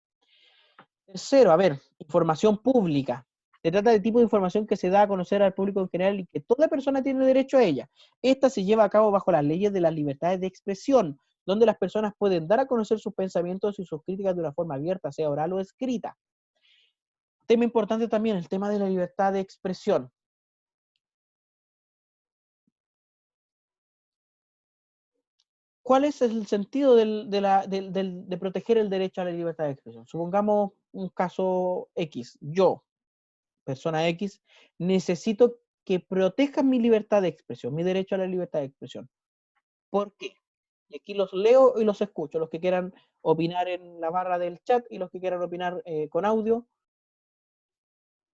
Tercero, a ver, información pública. Se trata de tipo de información que se da a conocer al público en general y que toda persona tiene derecho a ella. Esta se lleva a cabo bajo las leyes de las libertades de expresión, donde las personas pueden dar a conocer sus pensamientos y sus críticas de una forma abierta, sea oral o escrita. Tema importante también, el tema de la libertad de expresión. ¿Cuál es el sentido de proteger el derecho a la libertad de expresión? Supongamos un caso X. Yo, persona X, necesito que protejan mi libertad de expresión, mi derecho a la libertad de expresión. ¿Por qué? Y aquí los leo y los escucho, los que quieran opinar en la barra del chat y los que quieran opinar con audio.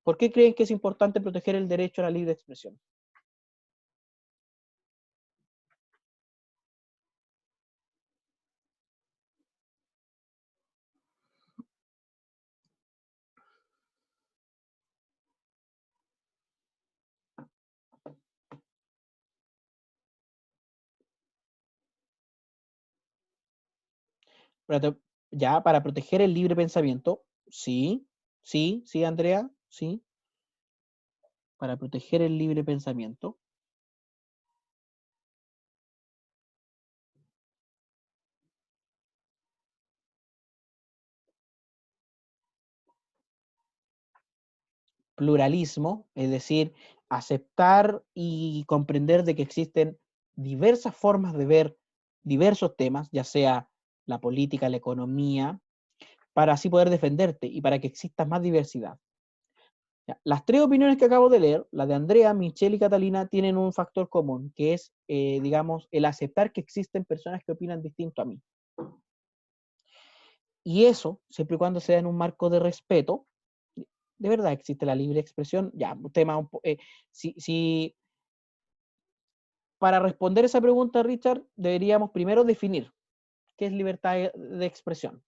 ¿Por qué creen que es importante proteger el derecho a la libre expresión? Ya, para proteger el libre pensamiento, sí, sí, sí, Andrea, sí, para proteger el libre pensamiento. Pluralismo, es decir, aceptar y comprender de que existen diversas formas de ver diversos temas, ya sea la política, la economía, para así poder defenderte y para que exista más diversidad. Ya, las tres opiniones que acabo de leer, la de Andrea, Michelle y Catalina, tienen un factor común, que es, digamos, el aceptar que existen personas que opinan distinto a mí. Y eso, siempre y cuando sea en un marco de respeto, de verdad existe la libre expresión. Ya, un tema, si para responder esa pregunta, Richard, deberíamos primero definir qué es libertad de expresión.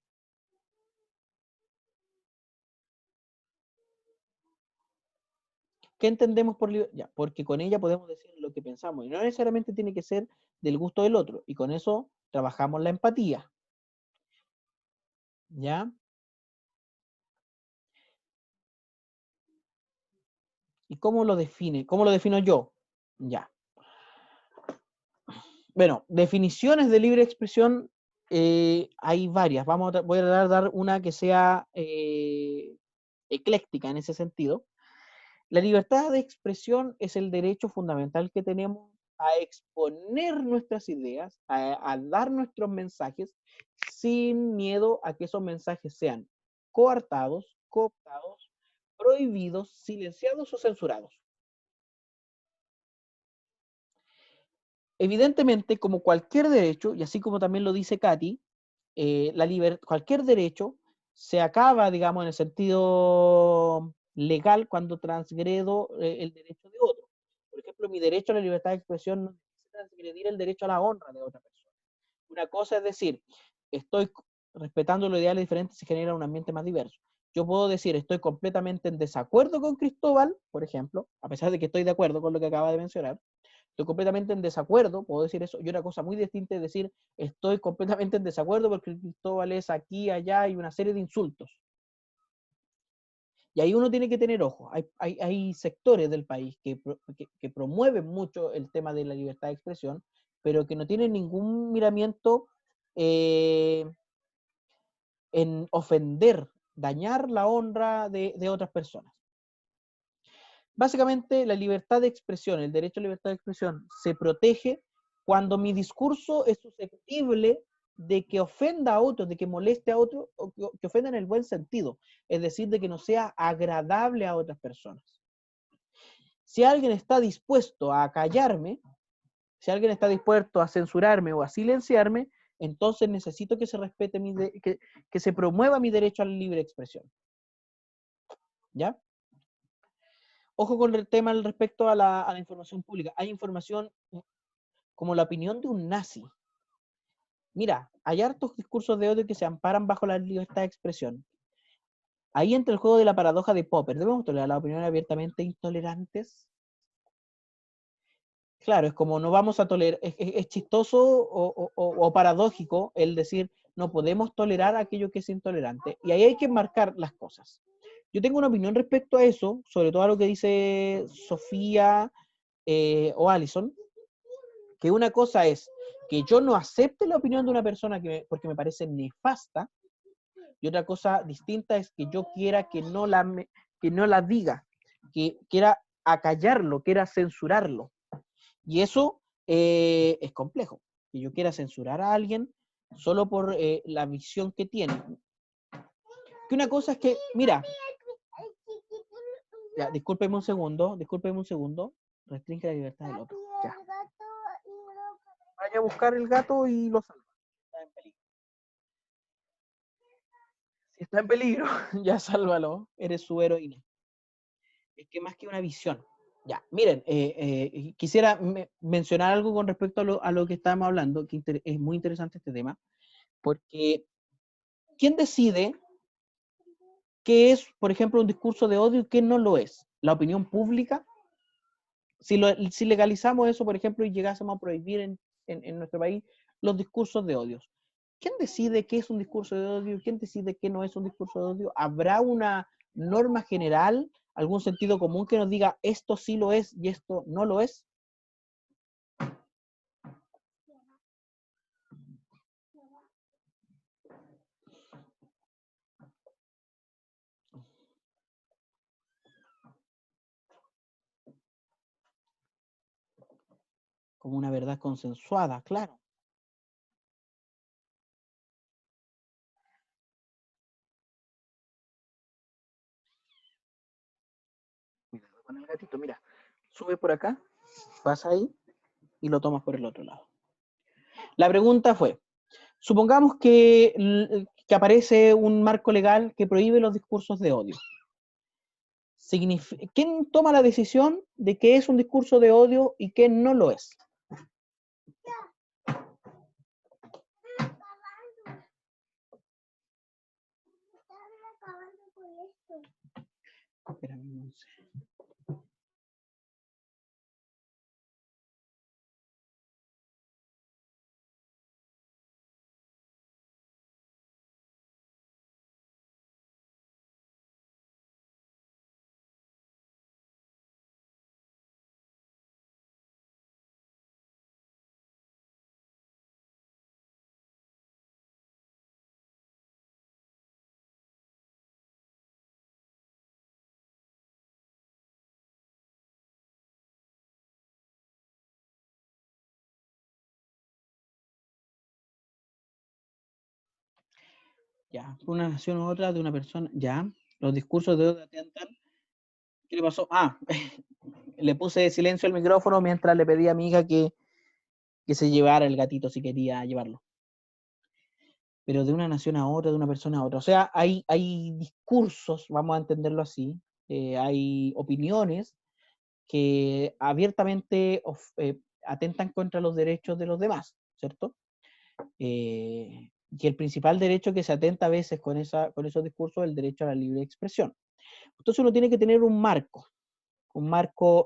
¿Qué entendemos por libertad? Ya, porque con ella podemos decir lo que pensamos y no necesariamente tiene que ser del gusto del otro. Y con eso trabajamos la empatía. ¿Ya? ¿Y cómo lo define? ¿Cómo lo defino yo? Ya. Bueno, definiciones de libre expresión hay varias. Voy a dar una que sea ecléctica en ese sentido. La libertad de expresión es el derecho fundamental que tenemos a exponer nuestras ideas, a dar nuestros mensajes sin miedo a que esos mensajes sean coartados, cooptados, prohibidos, silenciados o censurados. Evidentemente, como cualquier derecho, y así como también lo dice Katy, cualquier derecho se acaba, digamos, en el sentido legal cuando transgredo el derecho de otro. Por ejemplo, mi derecho a la libertad de expresión no es transgredir el derecho a la honra de otra persona. Una cosa es decir, estoy respetando los ideales diferentes y genera un ambiente más diverso. Yo puedo decir, estoy completamente en desacuerdo con Cristóbal, por ejemplo, a pesar de que estoy de acuerdo con lo que acaba de mencionar, estoy completamente en desacuerdo, puedo decir eso, y una cosa muy distinta es decir, estoy completamente en desacuerdo porque Cristóbal es aquí, allá, y una serie de insultos. Y ahí uno tiene que tener ojo. Hay sectores del país que promueven mucho el tema de la libertad de expresión, pero que no tienen ningún miramiento en ofender, dañar la honra de otras personas. Básicamente, la libertad de expresión, el derecho a la libertad de expresión, se protege cuando mi discurso es susceptible de que ofenda a otro, de que moleste a otro, o que ofenda en el buen sentido, es decir, de que no sea agradable a otras personas. Si alguien está dispuesto a callarme, si alguien está dispuesto a censurarme o a silenciarme, entonces necesito que se respete que se promueva mi derecho a la libre expresión. ¿Ya? Ojo con el tema respecto a la información pública. Hay información como la opinión de un nazi. Mira, hay hartos discursos de odio que se amparan bajo la libertad de expresión. Ahí entra el juego de la paradoja de Popper. ¿Debemos tolerar las opiniones abiertamente intolerantes? Claro, es como no vamos a tolerar, es chistoso o paradójico el decir no podemos tolerar aquello que es intolerante. Y ahí hay que marcar las cosas. Yo tengo una opinión respecto a eso, sobre todo a lo que dice Sofía o Alison, que una cosa es que yo no acepte la opinión de una persona porque me parece nefasta, y otra cosa distinta es que yo quiera que que no la diga, que quiera acallarlo, quiera censurarlo. Y eso es complejo, que yo quiera censurar a alguien solo por la visión que tiene. Que una cosa es que, mira, ya, discúlpeme un segundo, restringe la libertad del otro. Ya. Vaya a buscar el gato y lo salva. Está en peligro. Si está en peligro, ya sálvalo, eres su heroína. Es que más que una visión. Ya, miren, quisiera mencionar algo con respecto a lo que estábamos hablando, que es muy interesante este tema, porque ¿quién decide qué es, por ejemplo, un discurso de odio y qué no lo es? ¿La opinión pública? Si legalizamos eso, por ejemplo, y llegásemos a prohibir en nuestro país los discursos de odio, ¿quién decide qué es un discurso de odio? ¿Quién decide qué no es un discurso de odio? ¿Habrá una norma general, algún sentido común que nos diga esto sí lo es y esto no lo es? Como una verdad consensuada, claro. Mira, con el gatito, mira, sube por acá, pasa ahí y lo tomas por el otro lado. La pregunta fue, supongamos que aparece un marco legal que prohíbe los discursos de odio. ¿Quién toma la decisión de qué es un discurso de odio y qué no lo es? Espérame, no sé. Ya, una nación u otra de una persona, ya, los discursos de odio atentan. ¿Qué le pasó? Ah, le puse silencio al micrófono mientras le pedí a mi hija que se llevara el gatito si quería llevarlo. Pero de una nación a otra, de una persona a otra. O sea, hay discursos, vamos a entenderlo así, hay opiniones que abiertamente atentan contra los derechos de los demás, ¿cierto? Y el principal derecho que se atenta a veces con esos discursos es el derecho a la libre expresión. Entonces uno tiene que tener un marco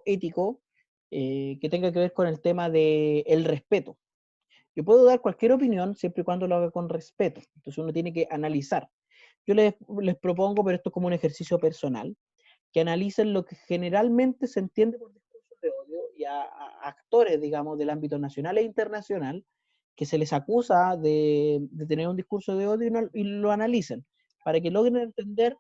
ético que tenga que ver con el tema del respeto. Yo puedo dar cualquier opinión siempre y cuando lo haga con respeto. Entonces uno tiene que analizar. Yo les propongo, pero esto es como un ejercicio personal, que analicen lo que generalmente se entiende por discurso de odio y a actores, digamos, del ámbito nacional e internacional, que se les acusa de tener un discurso de odio y lo analicen, para que logren entender,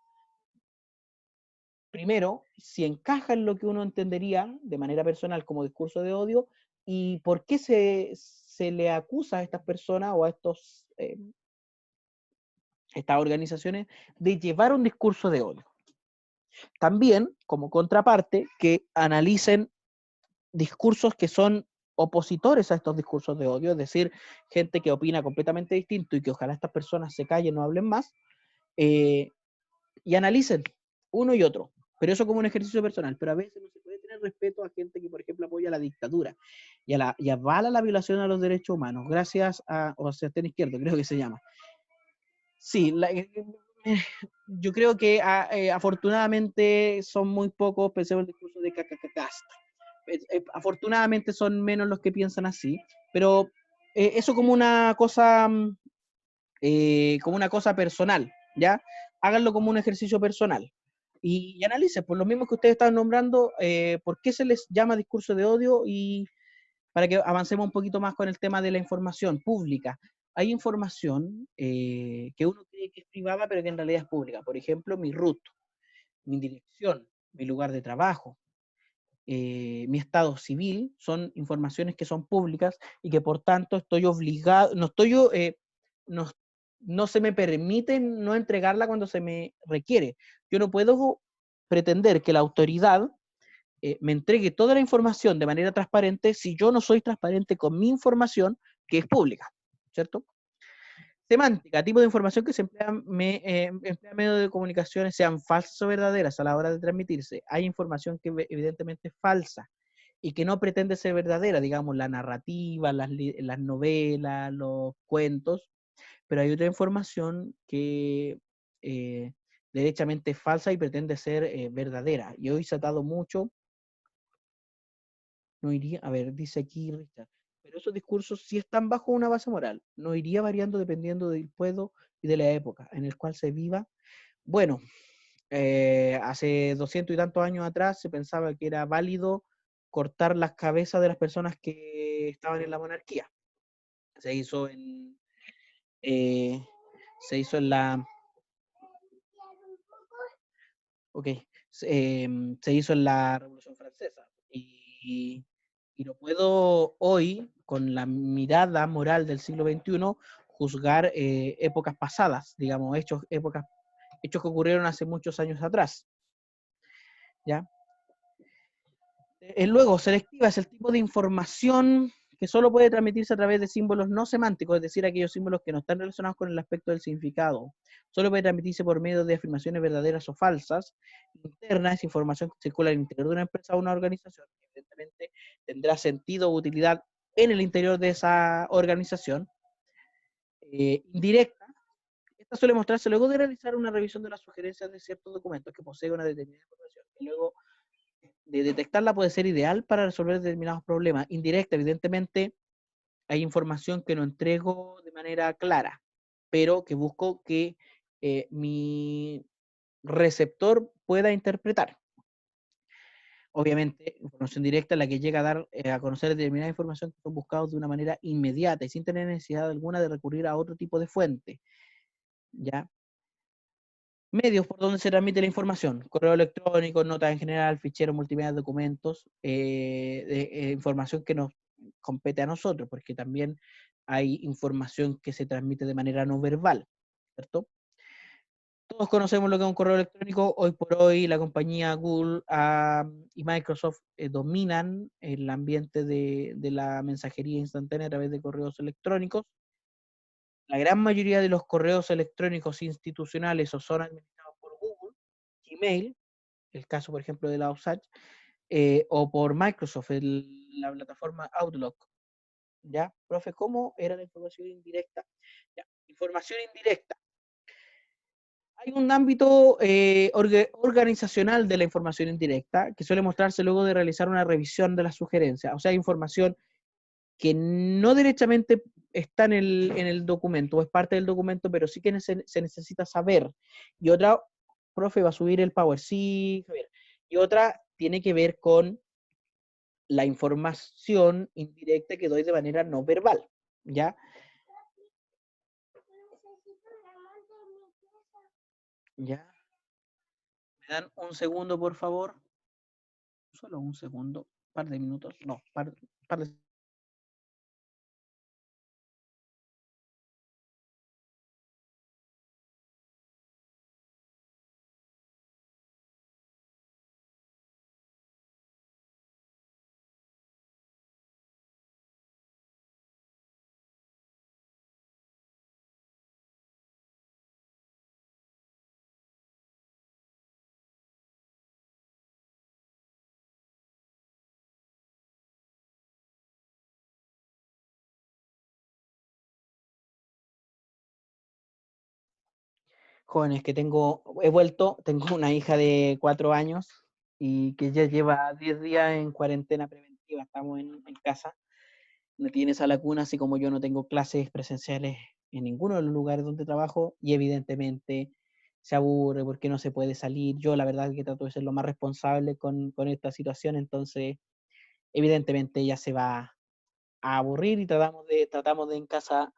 primero, si encaja en lo que uno entendería de manera personal como discurso de odio y por qué se le acusa a estas personas o a estas organizaciones de llevar un discurso de odio. También, como contraparte, que analicen discursos que son opositores a estos discursos de odio, es decir, gente que opina completamente distinto y que ojalá estas personas se callen, no hablen más, y analicen uno y otro. Pero eso como un ejercicio personal. Pero a veces no se puede tener respeto a gente que, por ejemplo, apoya la dictadura y avala la violación a los derechos humanos, gracias a, o sea, Sebastián Izquierdo, creo que se llama. Sí, yo creo que afortunadamente son muy pocos, pensemos en el discurso de Cast. Afortunadamente son menos los que piensan así, pero eso como una cosa personal, ¿ya? Háganlo como un ejercicio personal. Y analicen, por lo mismo que ustedes están nombrando, por qué se les llama discurso de odio y para que avancemos un poquito más con el tema de la información pública. Hay información que uno cree que es privada, pero que en realidad es pública. Por ejemplo, mi RUT. mi dirección, mi lugar de trabajo, mi estado civil, son informaciones que son públicas y que por tanto estoy obligado, no estoy yo, no, no se me permite no entregarla cuando se me requiere. Yo no puedo pretender que la autoridad me entregue toda la información de manera transparente si yo no soy transparente con mi información que es pública, ¿cierto? Semántica, tipo de información que se emplea medios de comunicaciones, sean falsas o verdaderas a la hora de transmitirse. Hay información que evidentemente es falsa y que no pretende ser verdadera, digamos, la narrativa, las novelas, los cuentos, pero hay otra información que derechamente es falsa y pretende ser verdadera. Y hoy se ha dado mucho, no iría, a ver, dice aquí Richard, pero esos discursos sí están bajo una base moral, no iría variando dependiendo del pueblo y de la época en el cual se viva. Bueno, hace 200 y tantos años atrás se pensaba que era válido cortar las cabezas de las personas que estaban en la monarquía. Se hizo en, eh, se hizo en la, ok, se hizo en la Revolución Francesa y no puedo hoy, con la mirada moral del siglo XXI, juzgar épocas pasadas, digamos, hechos que ocurrieron hace muchos años atrás, ¿ya? Luego, selectiva es el tipo de información que solo puede transmitirse a través de símbolos no semánticos, es decir, aquellos símbolos que no están relacionados con el aspecto del significado. Solo puede transmitirse por medio de afirmaciones verdaderas o falsas. Interna es información que circula al interior de una empresa o una organización. Evidentemente, tendrá sentido o utilidad en el interior de esa organización. Indirecta. Esta suele mostrarse luego de realizar una revisión de las sugerencias de ciertos documentos que poseen una determinada información. Y luego de detectarla puede ser ideal para resolver determinados problemas. Indirecta, evidentemente, hay información que no entrego de manera clara, pero que busco que mi receptor pueda interpretar. Obviamente, información directa es la que llega a dar a conocer determinada información que son buscados de una manera inmediata y sin tener necesidad alguna de recurrir a otro tipo de fuente. ¿Ya? Medios por donde se transmite la información: correo electrónico, notas en general, ficheros multimedia, documentos, información que nos compete a nosotros, porque también hay información que se transmite de manera no verbal, ¿cierto? Todos conocemos lo que es un correo electrónico. Hoy por hoy la compañía Google y Microsoft dominan el ambiente de la mensajería instantánea a través de correos electrónicos. La gran mayoría de los correos electrónicos institucionales o son administrados por Google, Gmail, el caso por ejemplo de la OSAT, o por Microsoft, la plataforma Outlook. ¿Ya? Profe, ¿cómo era la información indirecta? Ya. Información indirecta. Hay un ámbito organizacional de la información indirecta que suele mostrarse luego de realizar una revisión de las sugerencias. O sea, hay información que no derechamente está en el documento o es parte del documento, pero sí que se necesita saber. Y otra, profe, va a subir el Power, sí, Javier. Y otra tiene que ver con la información indirecta que doy de manera no verbal, ¿ya? ¿Ya? ¿Me dan un segundo, por favor? Solo un segundo, par de minutos, no, par de... Jóvenes, que he vuelto, tengo una hija de 4 años y que ya lleva 10 días en cuarentena preventiva, estamos en casa, no tiene esa lacuna, así como yo no tengo clases presenciales en ninguno de los lugares donde trabajo y evidentemente se aburre porque no se puede salir. Yo la verdad es que trato de ser lo más responsable con esta situación, entonces evidentemente ella se va a aburrir y tratamos de en casa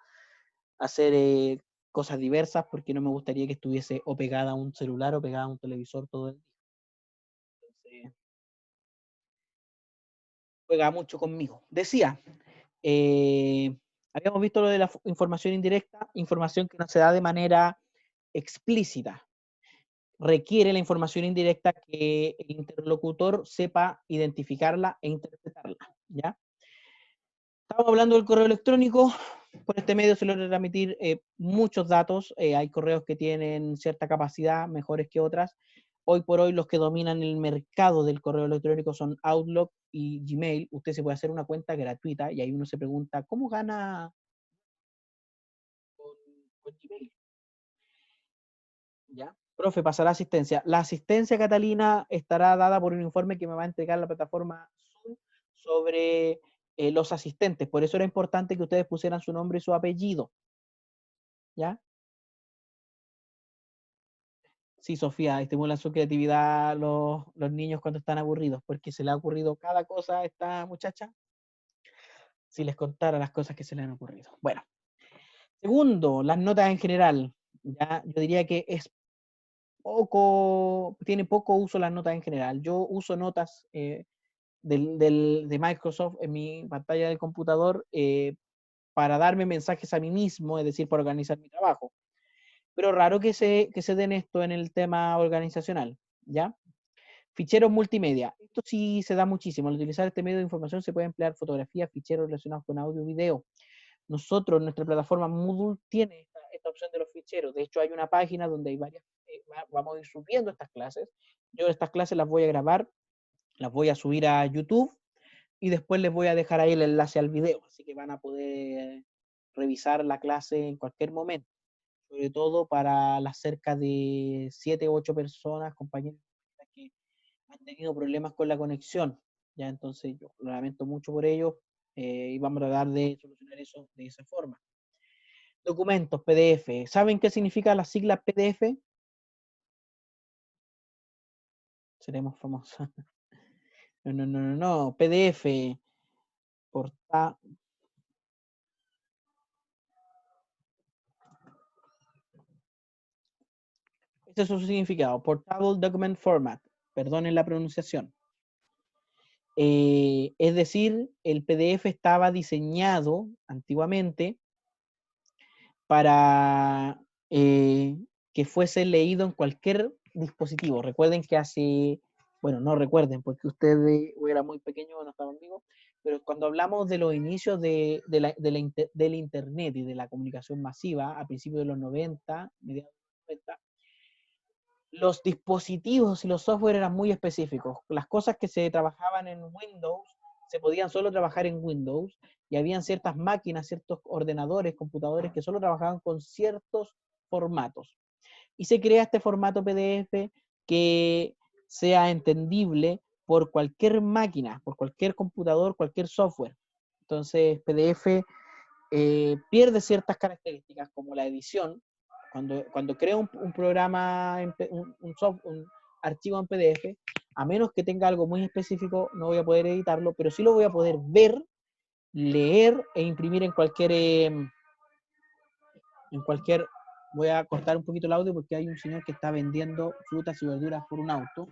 hacer cosas diversas porque no me gustaría que estuviese o pegada a un celular o pegada a un televisor todo el día. juega mucho conmigo. Decía, habíamos visto lo de la información indirecta, información que no se da de manera explícita. Requiere la información indirecta que el interlocutor sepa identificarla e interpretarla, ¿ya? Estamos hablando del correo electrónico. Por este medio se logra transmitir muchos datos. Hay correos que tienen cierta capacidad, mejores que otras. Hoy por hoy los que dominan el mercado del correo electrónico son Outlook y Gmail. Usted se puede hacer una cuenta gratuita y ahí uno se pregunta, ¿cómo gana con Gmail? ¿Ya? Profe, pasa la asistencia. La asistencia, Catalina, estará dada por un informe que me va a entregar la plataforma Zoom sobre los asistentes. Por eso era importante que ustedes pusieran su nombre y su apellido. ¿Ya? Sí, Sofía, estimulan su creatividad los niños cuando están aburridos, porque se le ha ocurrido cada cosa a esta muchacha, si les contara las cosas que se le han ocurrido. Bueno, segundo, las notas en general. Ya, yo diría que es tiene poco uso las notas en general. Yo uso notas de Microsoft en mi pantalla del computador para darme mensajes a mí mismo, es decir, para organizar mi trabajo. Pero raro que se den esto en el tema organizacional, ¿ya? Ficheros multimedia. Esto sí se da muchísimo. Al utilizar este medio de información se puede emplear fotografías, ficheros relacionados con audio y video. Nosotros, nuestra plataforma Moodle tiene esta opción de los ficheros. De hecho, hay una página donde hay varias, vamos a ir subiendo estas clases. Yo estas clases las voy a grabar, las voy a subir a YouTube y después les voy a dejar ahí el enlace al video. Así que van a poder revisar la clase en cualquier momento. Sobre todo para las cerca de 7 u 8 personas, compañeros que han tenido problemas con la conexión. Ya, entonces yo lo lamento mucho por ello y vamos a tratar de solucionar eso de esa forma. Documentos, PDF. ¿Saben qué significa la sigla PDF? Seremos famosos. No, no, no, no, no. PDF. Porta... Este es su significado. Portable Document Format. Perdonen la pronunciación. Es decir, el PDF estaba diseñado antiguamente para que fuese leído en cualquier dispositivo. Recuerden que hace, bueno, no recuerden, porque ustedes eran muy pequeños cuando estaban vivos, pero cuando hablamos de los inicios del Internet y de la comunicación masiva, a principios de los 90, mediados de los 90, los dispositivos y los software eran muy específicos. Las cosas que se trabajaban en Windows se podían solo trabajar en Windows y habían ciertas máquinas, ciertos ordenadores, computadores que solo trabajaban con ciertos formatos. Y se crea este formato PDF que sea entendible por cualquier máquina, por cualquier computador, cualquier software. Entonces, PDF pierde ciertas características como la edición. Cuando creo un programa, un archivo en PDF, a menos que tenga algo muy específico, no voy a poder editarlo, pero sí lo voy a poder ver, leer e imprimir en cualquier. Voy a cortar un poquito el audio porque hay un señor que está vendiendo frutas y verduras por un auto.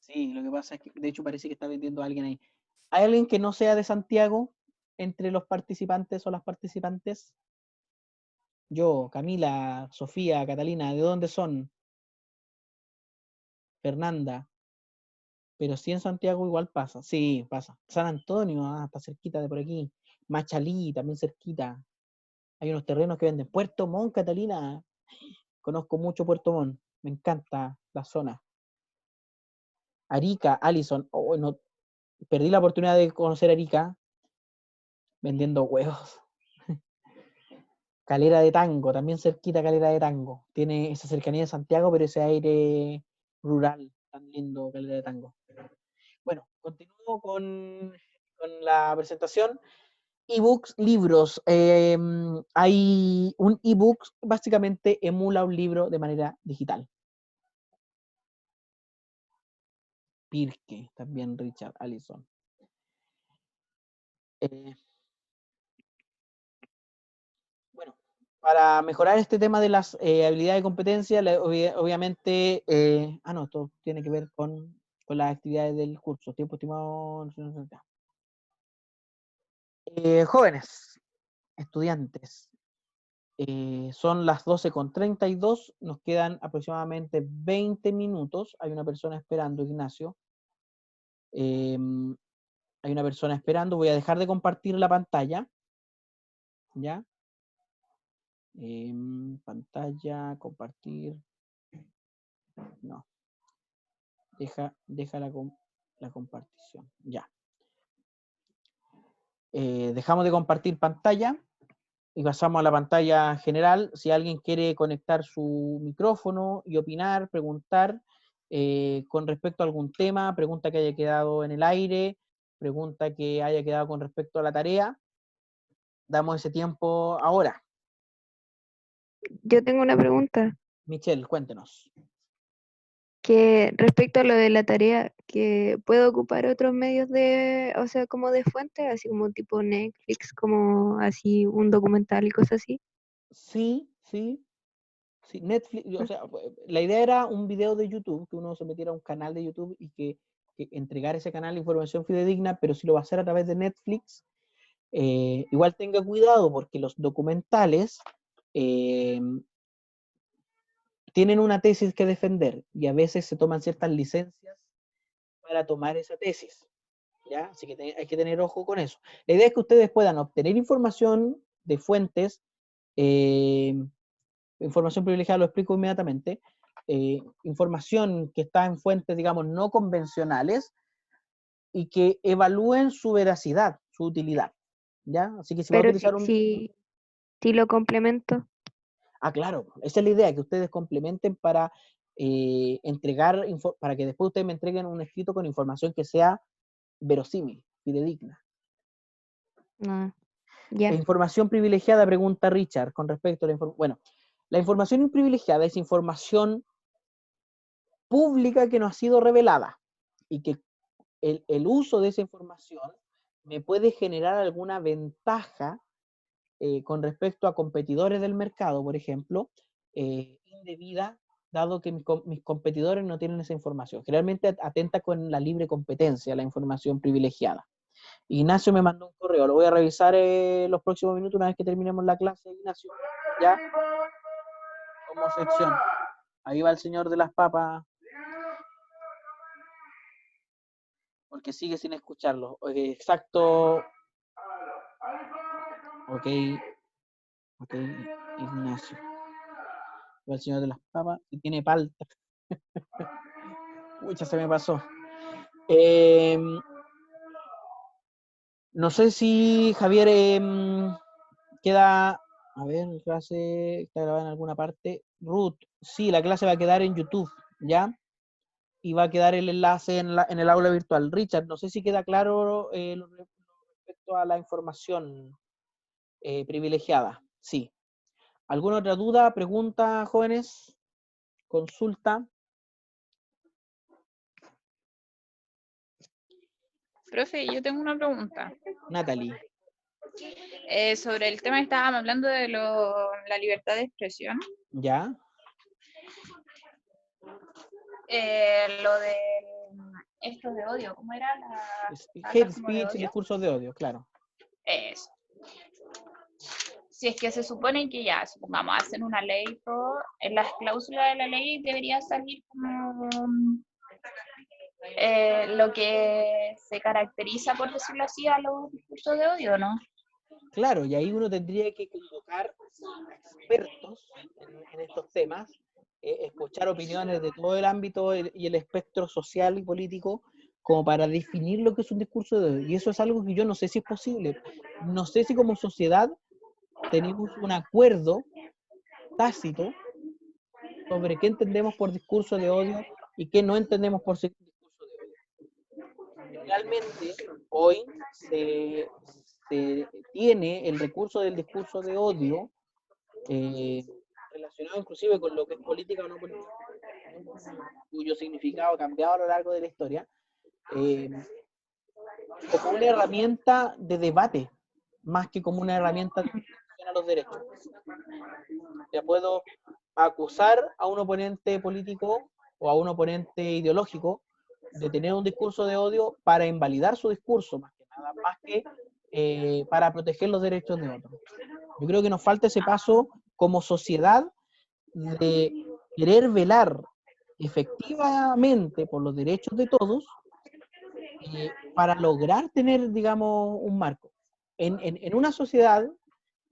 Sí, lo que pasa es que de hecho parece que está vendiendo a alguien ahí. ¿Hay alguien que no sea de Santiago entre los participantes o las participantes? Yo, Camila, Sofía, Catalina, ¿de dónde son? Fernanda. Pero sí en Santiago igual pasa. Sí, pasa. San Antonio, está cerquita de por aquí. Machalí, también cerquita. Hay unos terrenos que venden. Puerto Montt, Catalina. Conozco mucho Puerto Montt. Me encanta la zona. Arica, Allison. Oh, no, perdí la oportunidad de conocer Arica vendiendo huevos. Calera de Tango, también cerquita Calera de Tango. Tiene esa cercanía de Santiago, pero ese aire rural tan lindo, Calera de Tango. Bueno, continúo con la presentación. Ebooks, libros. Hay un ebook, básicamente emula un libro de manera digital. Pirke, también Richard Allison. Bueno, para mejorar este tema de las habilidades y competencias, obviamente, no, esto tiene que ver con las actividades del curso. Tiempo estimado. Jóvenes, estudiantes, son las 12:32, nos quedan aproximadamente 20 minutos. Hay una persona esperando, Ignacio. Hay una persona esperando. Voy a dejar de compartir la pantalla. ¿Ya? Pantalla, compartir. No. Deja la compartición. Ya. Dejamos de compartir pantalla y pasamos a la pantalla general. Si alguien quiere conectar su micrófono y opinar, preguntar con respecto a algún tema, pregunta que haya quedado en el aire, pregunta que haya quedado con respecto a la tarea, damos ese tiempo ahora. Yo tengo una pregunta, Michelle, cuéntenos. que respecto a lo de la tarea, que puedo ocupar otros medios de, o sea, como de fuente, así como tipo Netflix, como así un documental y cosas así. Sí, Netflix, o sea, la idea era un video de YouTube, que uno se metiera a un canal de YouTube y que entregara ese canal de información fidedigna, pero si lo va a hacer a través de Netflix, igual tenga cuidado porque los documentales tienen una tesis que defender y a veces se toman ciertas licencias para tomar esa tesis, ¿ya? Así que hay que tener ojo con eso. La idea es que ustedes puedan obtener información de fuentes, información privilegiada, lo explico inmediatamente, información que está en fuentes, digamos, no convencionales y que evalúen su veracidad, su utilidad, ¿ya? Así que si va a Pero utilizar un... si lo complemento. Claro, esa es la idea, que ustedes complementen para entregar, para que después ustedes me entreguen un escrito con información que sea verosímil, fidedigna. No, ya. Información privilegiada, pregunta Richard, con respecto a la información. Bueno, la información privilegiada es información pública que no ha sido revelada y que el uso de esa información me puede generar alguna ventaja con respecto a competidores del mercado, por ejemplo, indebida, dado que mis competidores no tienen esa información. Generalmente atenta con la libre competencia, la información privilegiada. Ignacio me mandó un correo, lo voy a revisar los próximos minutos una vez que terminemos la clase, Ignacio. ¿Ya? Como sección. Ahí va el señor de las papas. Porque sigue sin escucharlo. Exacto. Ok, Ignacio. Va el señor de las papas y tiene palta. Mucha se me pasó. No sé si Javier queda, a ver, la clase está grabada en alguna parte. Ruth, sí, la clase va a quedar en YouTube, ¿ya? Y va a quedar el enlace en el aula virtual. Richard, no sé si queda claro respecto a la información privilegiada. Sí. ¿Alguna otra duda, pregunta, jóvenes? ¿Consulta? Profe, yo tengo una pregunta. Natalie. Sobre el tema que estábamos hablando de la libertad de expresión. ¿Ya? Lo de esto de odio, ¿cómo era? Hate speech, discursos de odio, claro. Eso. Si es que se supone que ya, supongamos, hacen una ley y todo, en las cláusulas de la ley debería salir como lo que se caracteriza, por decirlo así, a los discursos de odio, ¿no? Claro, y ahí uno tendría que convocar expertos en estos temas, escuchar opiniones de todo el ámbito y el espectro social y político, como para definir lo que es un discurso de odio. Y eso es algo que yo no sé si es posible. No sé si como sociedad tenemos un acuerdo tácito sobre qué entendemos por discurso de odio y qué no entendemos por discurso de odio. finalmente hoy se tiene el recurso del discurso de odio relacionado inclusive con lo que es política o no política, cuyo significado ha cambiado a lo largo de la historia, como una herramienta de debate, más que como una herramienta de protección a los derechos. Ya puedo acusar a un oponente político o a un oponente ideológico de tener un discurso de odio para invalidar su discurso, más que nada, más que para proteger los derechos de otros. Yo creo que nos falta ese paso como sociedad de querer velar efectivamente por los derechos de todos para lograr tener, digamos, un marco. En una sociedad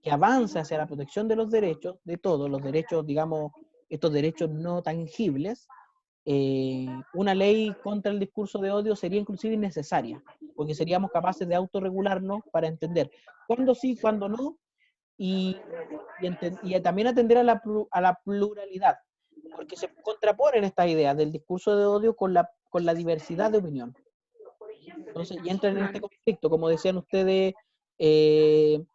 que avanza hacia la protección de los derechos, de todos los derechos, digamos, estos derechos no tangibles, una ley contra el discurso de odio sería inclusive innecesaria, porque seríamos capaces de autorregularnos para entender cuándo sí, cuándo no, y también atender a la pluralidad, porque se contraponen estas ideas del discurso de odio con la diversidad de opinión. Entonces, y entran en este conflicto, como decían ustedes, en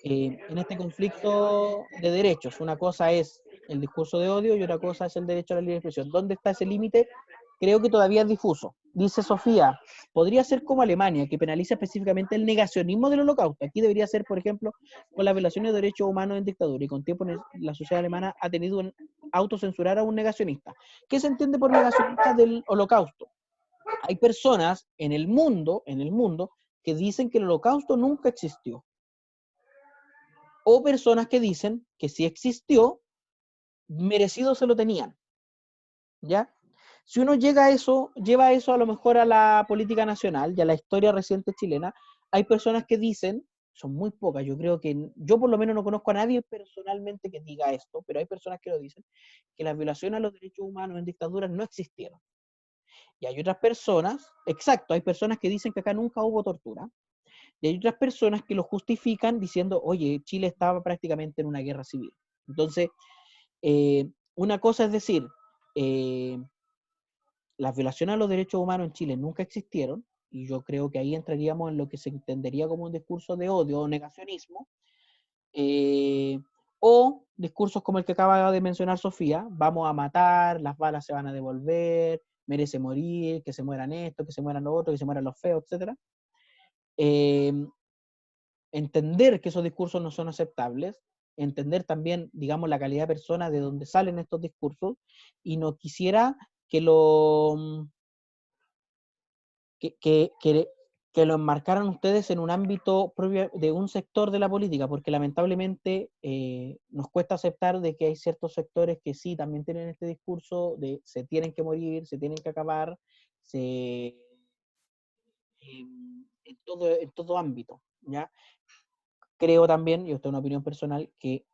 este conflicto de derechos. Una cosa es el discurso de odio y otra cosa es el derecho a la libre expresión. ¿Dónde está ese límite? Creo que todavía es difuso. Dice Sofía, podría ser como Alemania, que penaliza específicamente el negacionismo del holocausto. Aquí debería ser, por ejemplo, con las violaciones de derechos humanos en dictadura. Y con tiempo la sociedad alemana ha tenido un autocensurar a un negacionista. ¿Qué se entiende por negacionista del holocausto? Hay personas en el mundo, que dicen que el holocausto nunca existió. O personas que dicen que si existió, merecido se lo tenían. ¿Ya? Si uno lleva eso a lo mejor a la política nacional y a la historia reciente chilena, hay personas que dicen, son muy pocas, yo creo que, yo por lo menos no conozco a nadie personalmente que diga esto, pero hay personas que lo dicen, que las violaciones a los derechos humanos en dictaduras no existieron. Y hay otras personas, exacto, hay personas que dicen que acá nunca hubo tortura, y hay otras personas que lo justifican diciendo, oye, Chile estaba prácticamente en una guerra civil. Entonces, una cosa es decir, las violaciones a los derechos humanos en Chile nunca existieron, y yo creo que ahí entraríamos en lo que se entendería como un discurso de odio o negacionismo, o discursos como el que acaba de mencionar Sofía, vamos a matar, las balas se van a devolver, merece morir, que se mueran estos, que se mueran los otros, que se mueran los feos, etc. Entender que esos discursos no son aceptables, entender también, digamos, la calidad de persona de donde salen estos discursos, y no quisiera que lo enmarcaran ustedes en un ámbito propio de un sector de la política, porque lamentablemente nos cuesta aceptar de que hay ciertos sectores que sí también tienen este discurso de se tienen que morir, se tienen que acabar, en todo ámbito, ¿ya? Creo también, y esto es una opinión personal, que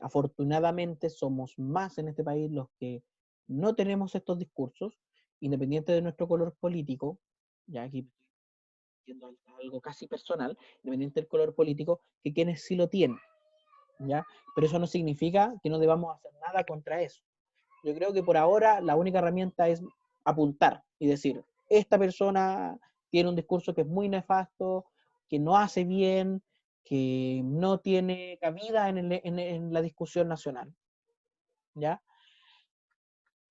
afortunadamente somos más en este país los que no tenemos estos discursos, independiente de nuestro color político, ya aquí yendo a algo casi personal, independiente del color político, que quienes sí lo tienen, ¿ya? Pero eso no significa que no debamos hacer nada contra eso. Yo creo que por ahora la única herramienta es apuntar y decir, esta persona tiene un discurso que es muy nefasto, que no hace bien, que no tiene cabida en la discusión nacional, ¿ya?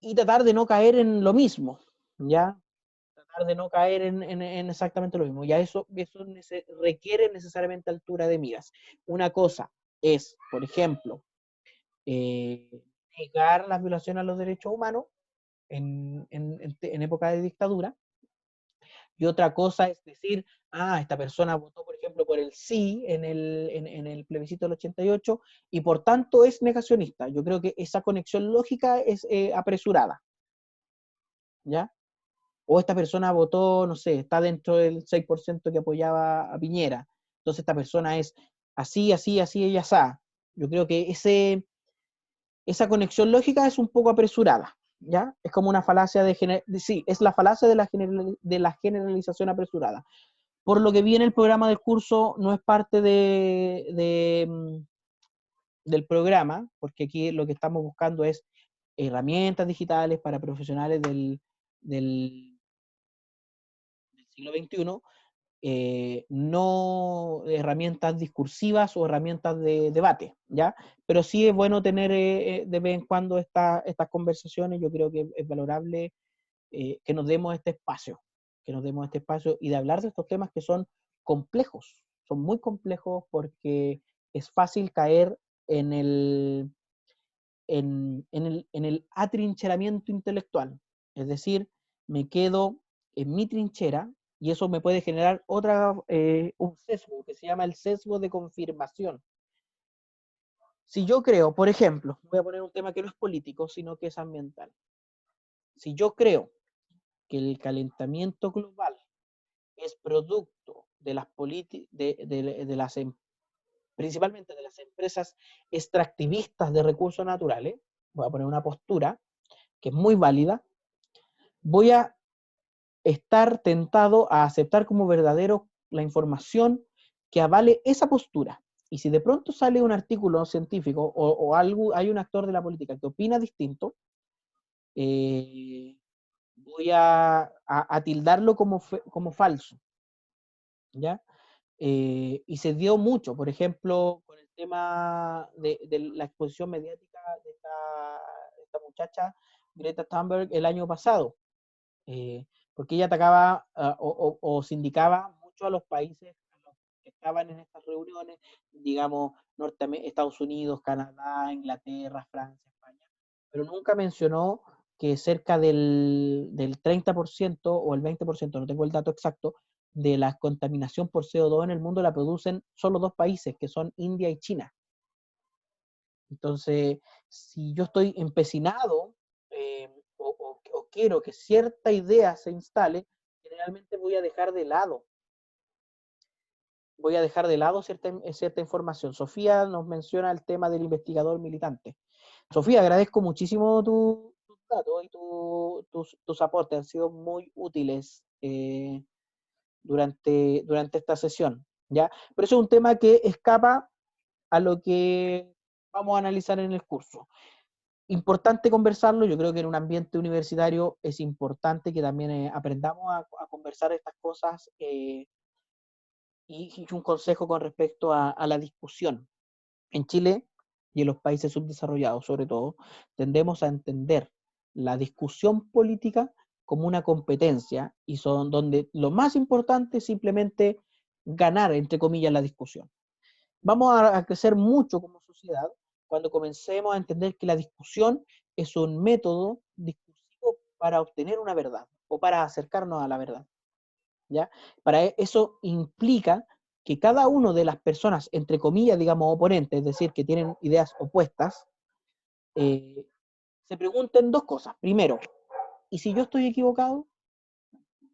Y tratar de no caer en lo mismo, ¿ya? Tratar de no caer en exactamente lo mismo. Ya eso requiere necesariamente altura de miras. Una cosa es, por ejemplo, negar las violaciones a los derechos humanos en época de dictadura, y otra cosa es decir, esta persona votó, por ejemplo, por el sí en el plebiscito del 88 y por tanto es negacionista. Yo creo que esa conexión lógica es apresurada, ¿ya? O esta persona votó, no sé, está dentro del 6% que apoyaba a Piñera, entonces esta persona es así, así, así, ella así. Yo creo que esa conexión lógica es un poco apresurada, ¿ya? Es como una falacia sí, es la falacia de la generalización apresurada. Por lo que vi en el programa del curso, no es parte del programa, porque aquí lo que estamos buscando es herramientas digitales para profesionales del siglo XXI, no herramientas discursivas o herramientas de debate, ¿ya? Pero sí es bueno tener de vez en cuando estas conversaciones. Yo creo que es valorable que nos demos este espacio, y de hablar de estos temas que son complejos, son muy complejos, porque es fácil caer en el atrincheramiento intelectual. Es decir, me quedo en mi trinchera y eso me puede generar un sesgo que se llama el sesgo de confirmación. Si yo creo, por ejemplo, voy a poner un tema que no es político, sino que es ambiental. Si yo creo que el calentamiento global es producto de las principalmente de las empresas extractivistas de recursos naturales, voy a poner una postura que es muy válida, voy a estar tentado a aceptar como verdadero la información que avale esa postura. Y si de pronto sale un artículo científico o hay un actor de la política que opina distinto, voy a tildarlo como falso, ¿ya? Y se dio mucho, por ejemplo, con el tema de la exposición mediática de esta muchacha, Greta Thunberg, el año pasado, porque ella atacaba o sindicaba mucho a los países que estaban en estas reuniones, digamos, Estados Unidos, Canadá, Inglaterra, Francia, España, pero nunca mencionó que cerca del 30% o el 20%, no tengo el dato exacto, de la contaminación por CO2 en el mundo la producen solo 2 países, que son India y China. Entonces, si yo estoy empecinado o quiero que cierta idea se instale, generalmente voy a dejar de lado cierta información. Sofía nos menciona el tema del investigador militante. Sofía, agradezco muchísimo tus datos y tus aportes, han sido muy útiles durante esta sesión, ¿ya? Pero eso es un tema que escapa a lo que vamos a analizar en el curso. Importante conversarlo, yo creo que en un ambiente universitario es importante que también aprendamos a conversar estas cosas, y un consejo con respecto a la discusión. En Chile y en los países subdesarrollados, sobre todo, tendemos a entender la discusión política como una competencia y son donde lo más importante es simplemente ganar, entre comillas, la discusión. Vamos a crecer mucho como sociedad cuando comencemos a entender que la discusión es un método discursivo para obtener una verdad o para acercarnos a la verdad, ¿ya? Para eso implica que cada una de las personas, entre comillas, digamos, oponentes, es decir, que tienen ideas opuestas, se pregunten 2 cosas. Primero, ¿y si yo estoy equivocado?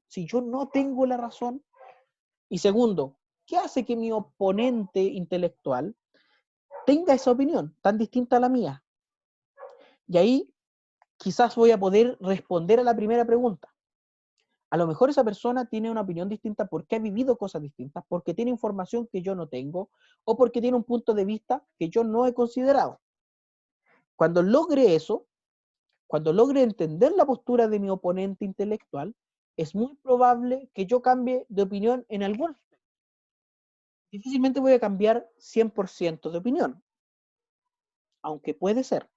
Si yo no tengo la razón. Y segundo, ¿qué hace que mi oponente intelectual tenga esa opinión tan distinta a la mía? Y ahí quizás voy a poder responder a la primera pregunta. A lo mejor esa persona tiene una opinión distinta porque ha vivido cosas distintas, porque tiene información que yo no tengo, o porque tiene un punto de vista que yo no he considerado. Cuando logre eso, cuando logre entender la postura de mi oponente intelectual, es muy probable que yo cambie de opinión en algún aspecto. Difícilmente voy a cambiar 100% de opinión, aunque puede ser.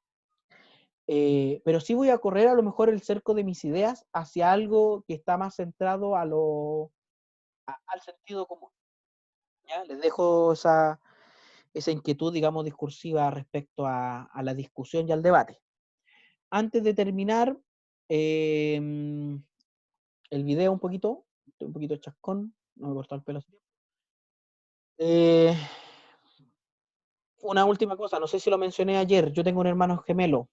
Pero sí voy a correr a lo mejor el cerco de mis ideas hacia algo que está más centrado al sentido común. ¿Ya? Les dejo esa inquietud, digamos, discursiva respecto a la discusión y al debate. Antes de terminar el video estoy un poquito chascón, no me he cortado el pelo hace tiempo. Una última cosa, no sé si lo mencioné ayer, yo tengo un hermano gemelo.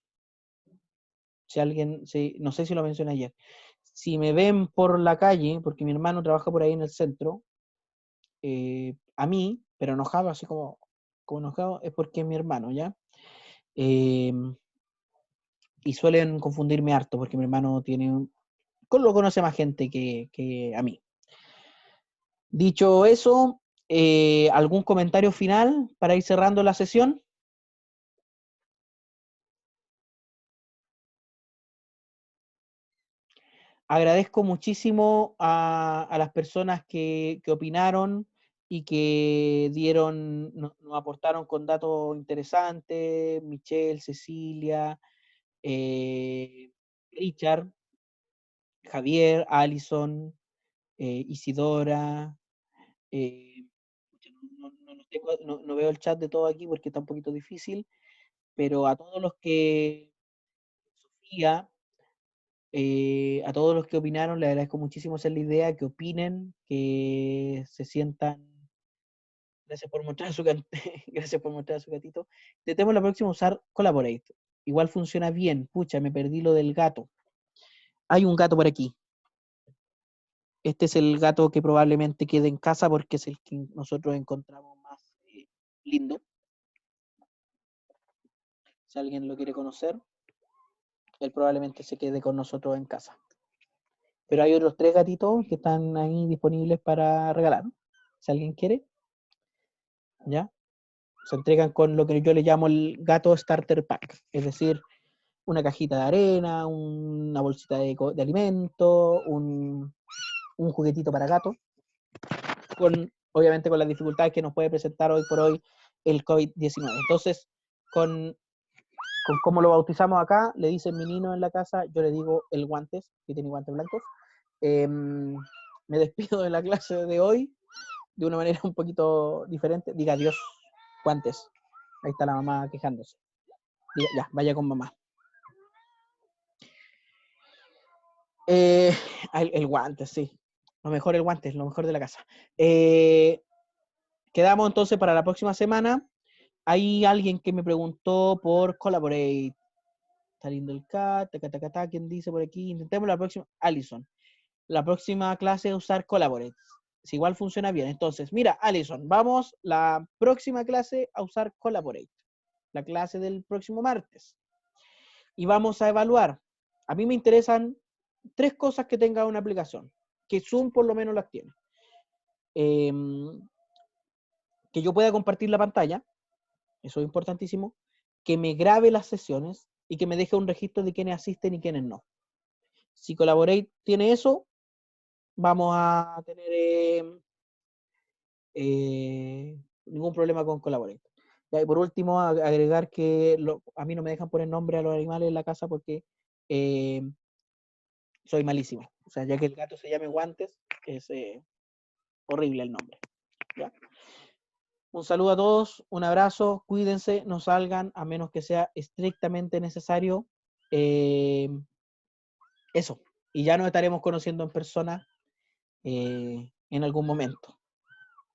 No sé si lo mencioné ayer. Si me ven por la calle, porque mi hermano trabaja por ahí en el centro, a mí, pero enojado, así como enojado, es porque es mi hermano, ¿ya? Y suelen confundirme harto, porque mi hermano lo conoce más gente que a mí. Dicho eso, ¿algún comentario final para ir cerrando la sesión? Agradezco muchísimo a las personas que opinaron y que nos aportaron con datos interesantes, Michelle, Cecilia, Richard, Javier, Alison, Isidora, no veo el chat de todo aquí porque está un poquito difícil, pero a todos los que, Sofía, a todos los que opinaron, les agradezco muchísimo hacer la idea, que opinen, que se sientan. Gracias por mostrar su gracias por mostrar a su gatito. Intentemos la próxima usar Collaborate. Igual funciona bien. Pucha, me perdí lo del gato. Hay un gato por aquí. Este es el gato que probablemente quede en casa porque es el que nosotros encontramos más lindo. Si alguien lo quiere conocer, él probablemente se quede con nosotros en casa. Pero hay otros 3 gatitos que están ahí disponibles para regalar. Si alguien quiere, ¿ya? Se entregan con lo que yo le llamo el gato starter pack. Es decir, una cajita de arena, una bolsita de alimento, un juguetito para gato, obviamente con las dificultades que nos puede presentar hoy por hoy el COVID-19. Entonces, con cómo lo bautizamos acá, le dicen menino en la casa, yo le digo el guantes, que tiene guantes blancos. Me despido de la clase de hoy de una manera un poquito diferente. Diga adiós, guantes. Ahí está la mamá quejándose. Diga, ya, vaya con mamá. El guante, sí. Lo mejor el guante, es lo mejor de la casa. Quedamos entonces para la próxima semana. Hay alguien que me preguntó por Collaborate. Está lindo el cat, ¿quién dice por aquí? Intentemos la próxima. Alison. La próxima clase es usar Collaborate. Si igual funciona bien. Entonces, mira, Alison, vamos la próxima clase a usar Collaborate. La clase del próximo martes. Y vamos a evaluar. A mí me interesan 3 cosas que tenga una aplicación, que Zoom por lo menos las tiene. Que yo pueda compartir la pantalla, eso es importantísimo, que me grabe las sesiones y que me deje un registro de quiénes asisten y quiénes no. Si Collaborate tiene eso, vamos a tener ningún problema con Collaborate. Y por último, agregar que a mí no me dejan poner nombre a los animales en la casa porque soy malísimo. O sea, ya que el gato se llame Guantes, es horrible el nombre. ¿Ya? Un saludo a todos, un abrazo, cuídense, no salgan a menos que sea estrictamente necesario. Eso, y ya nos estaremos conociendo en persona en algún momento.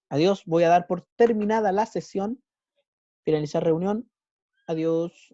Adiós, voy a dar por terminada la sesión, finalizar reunión. Adiós.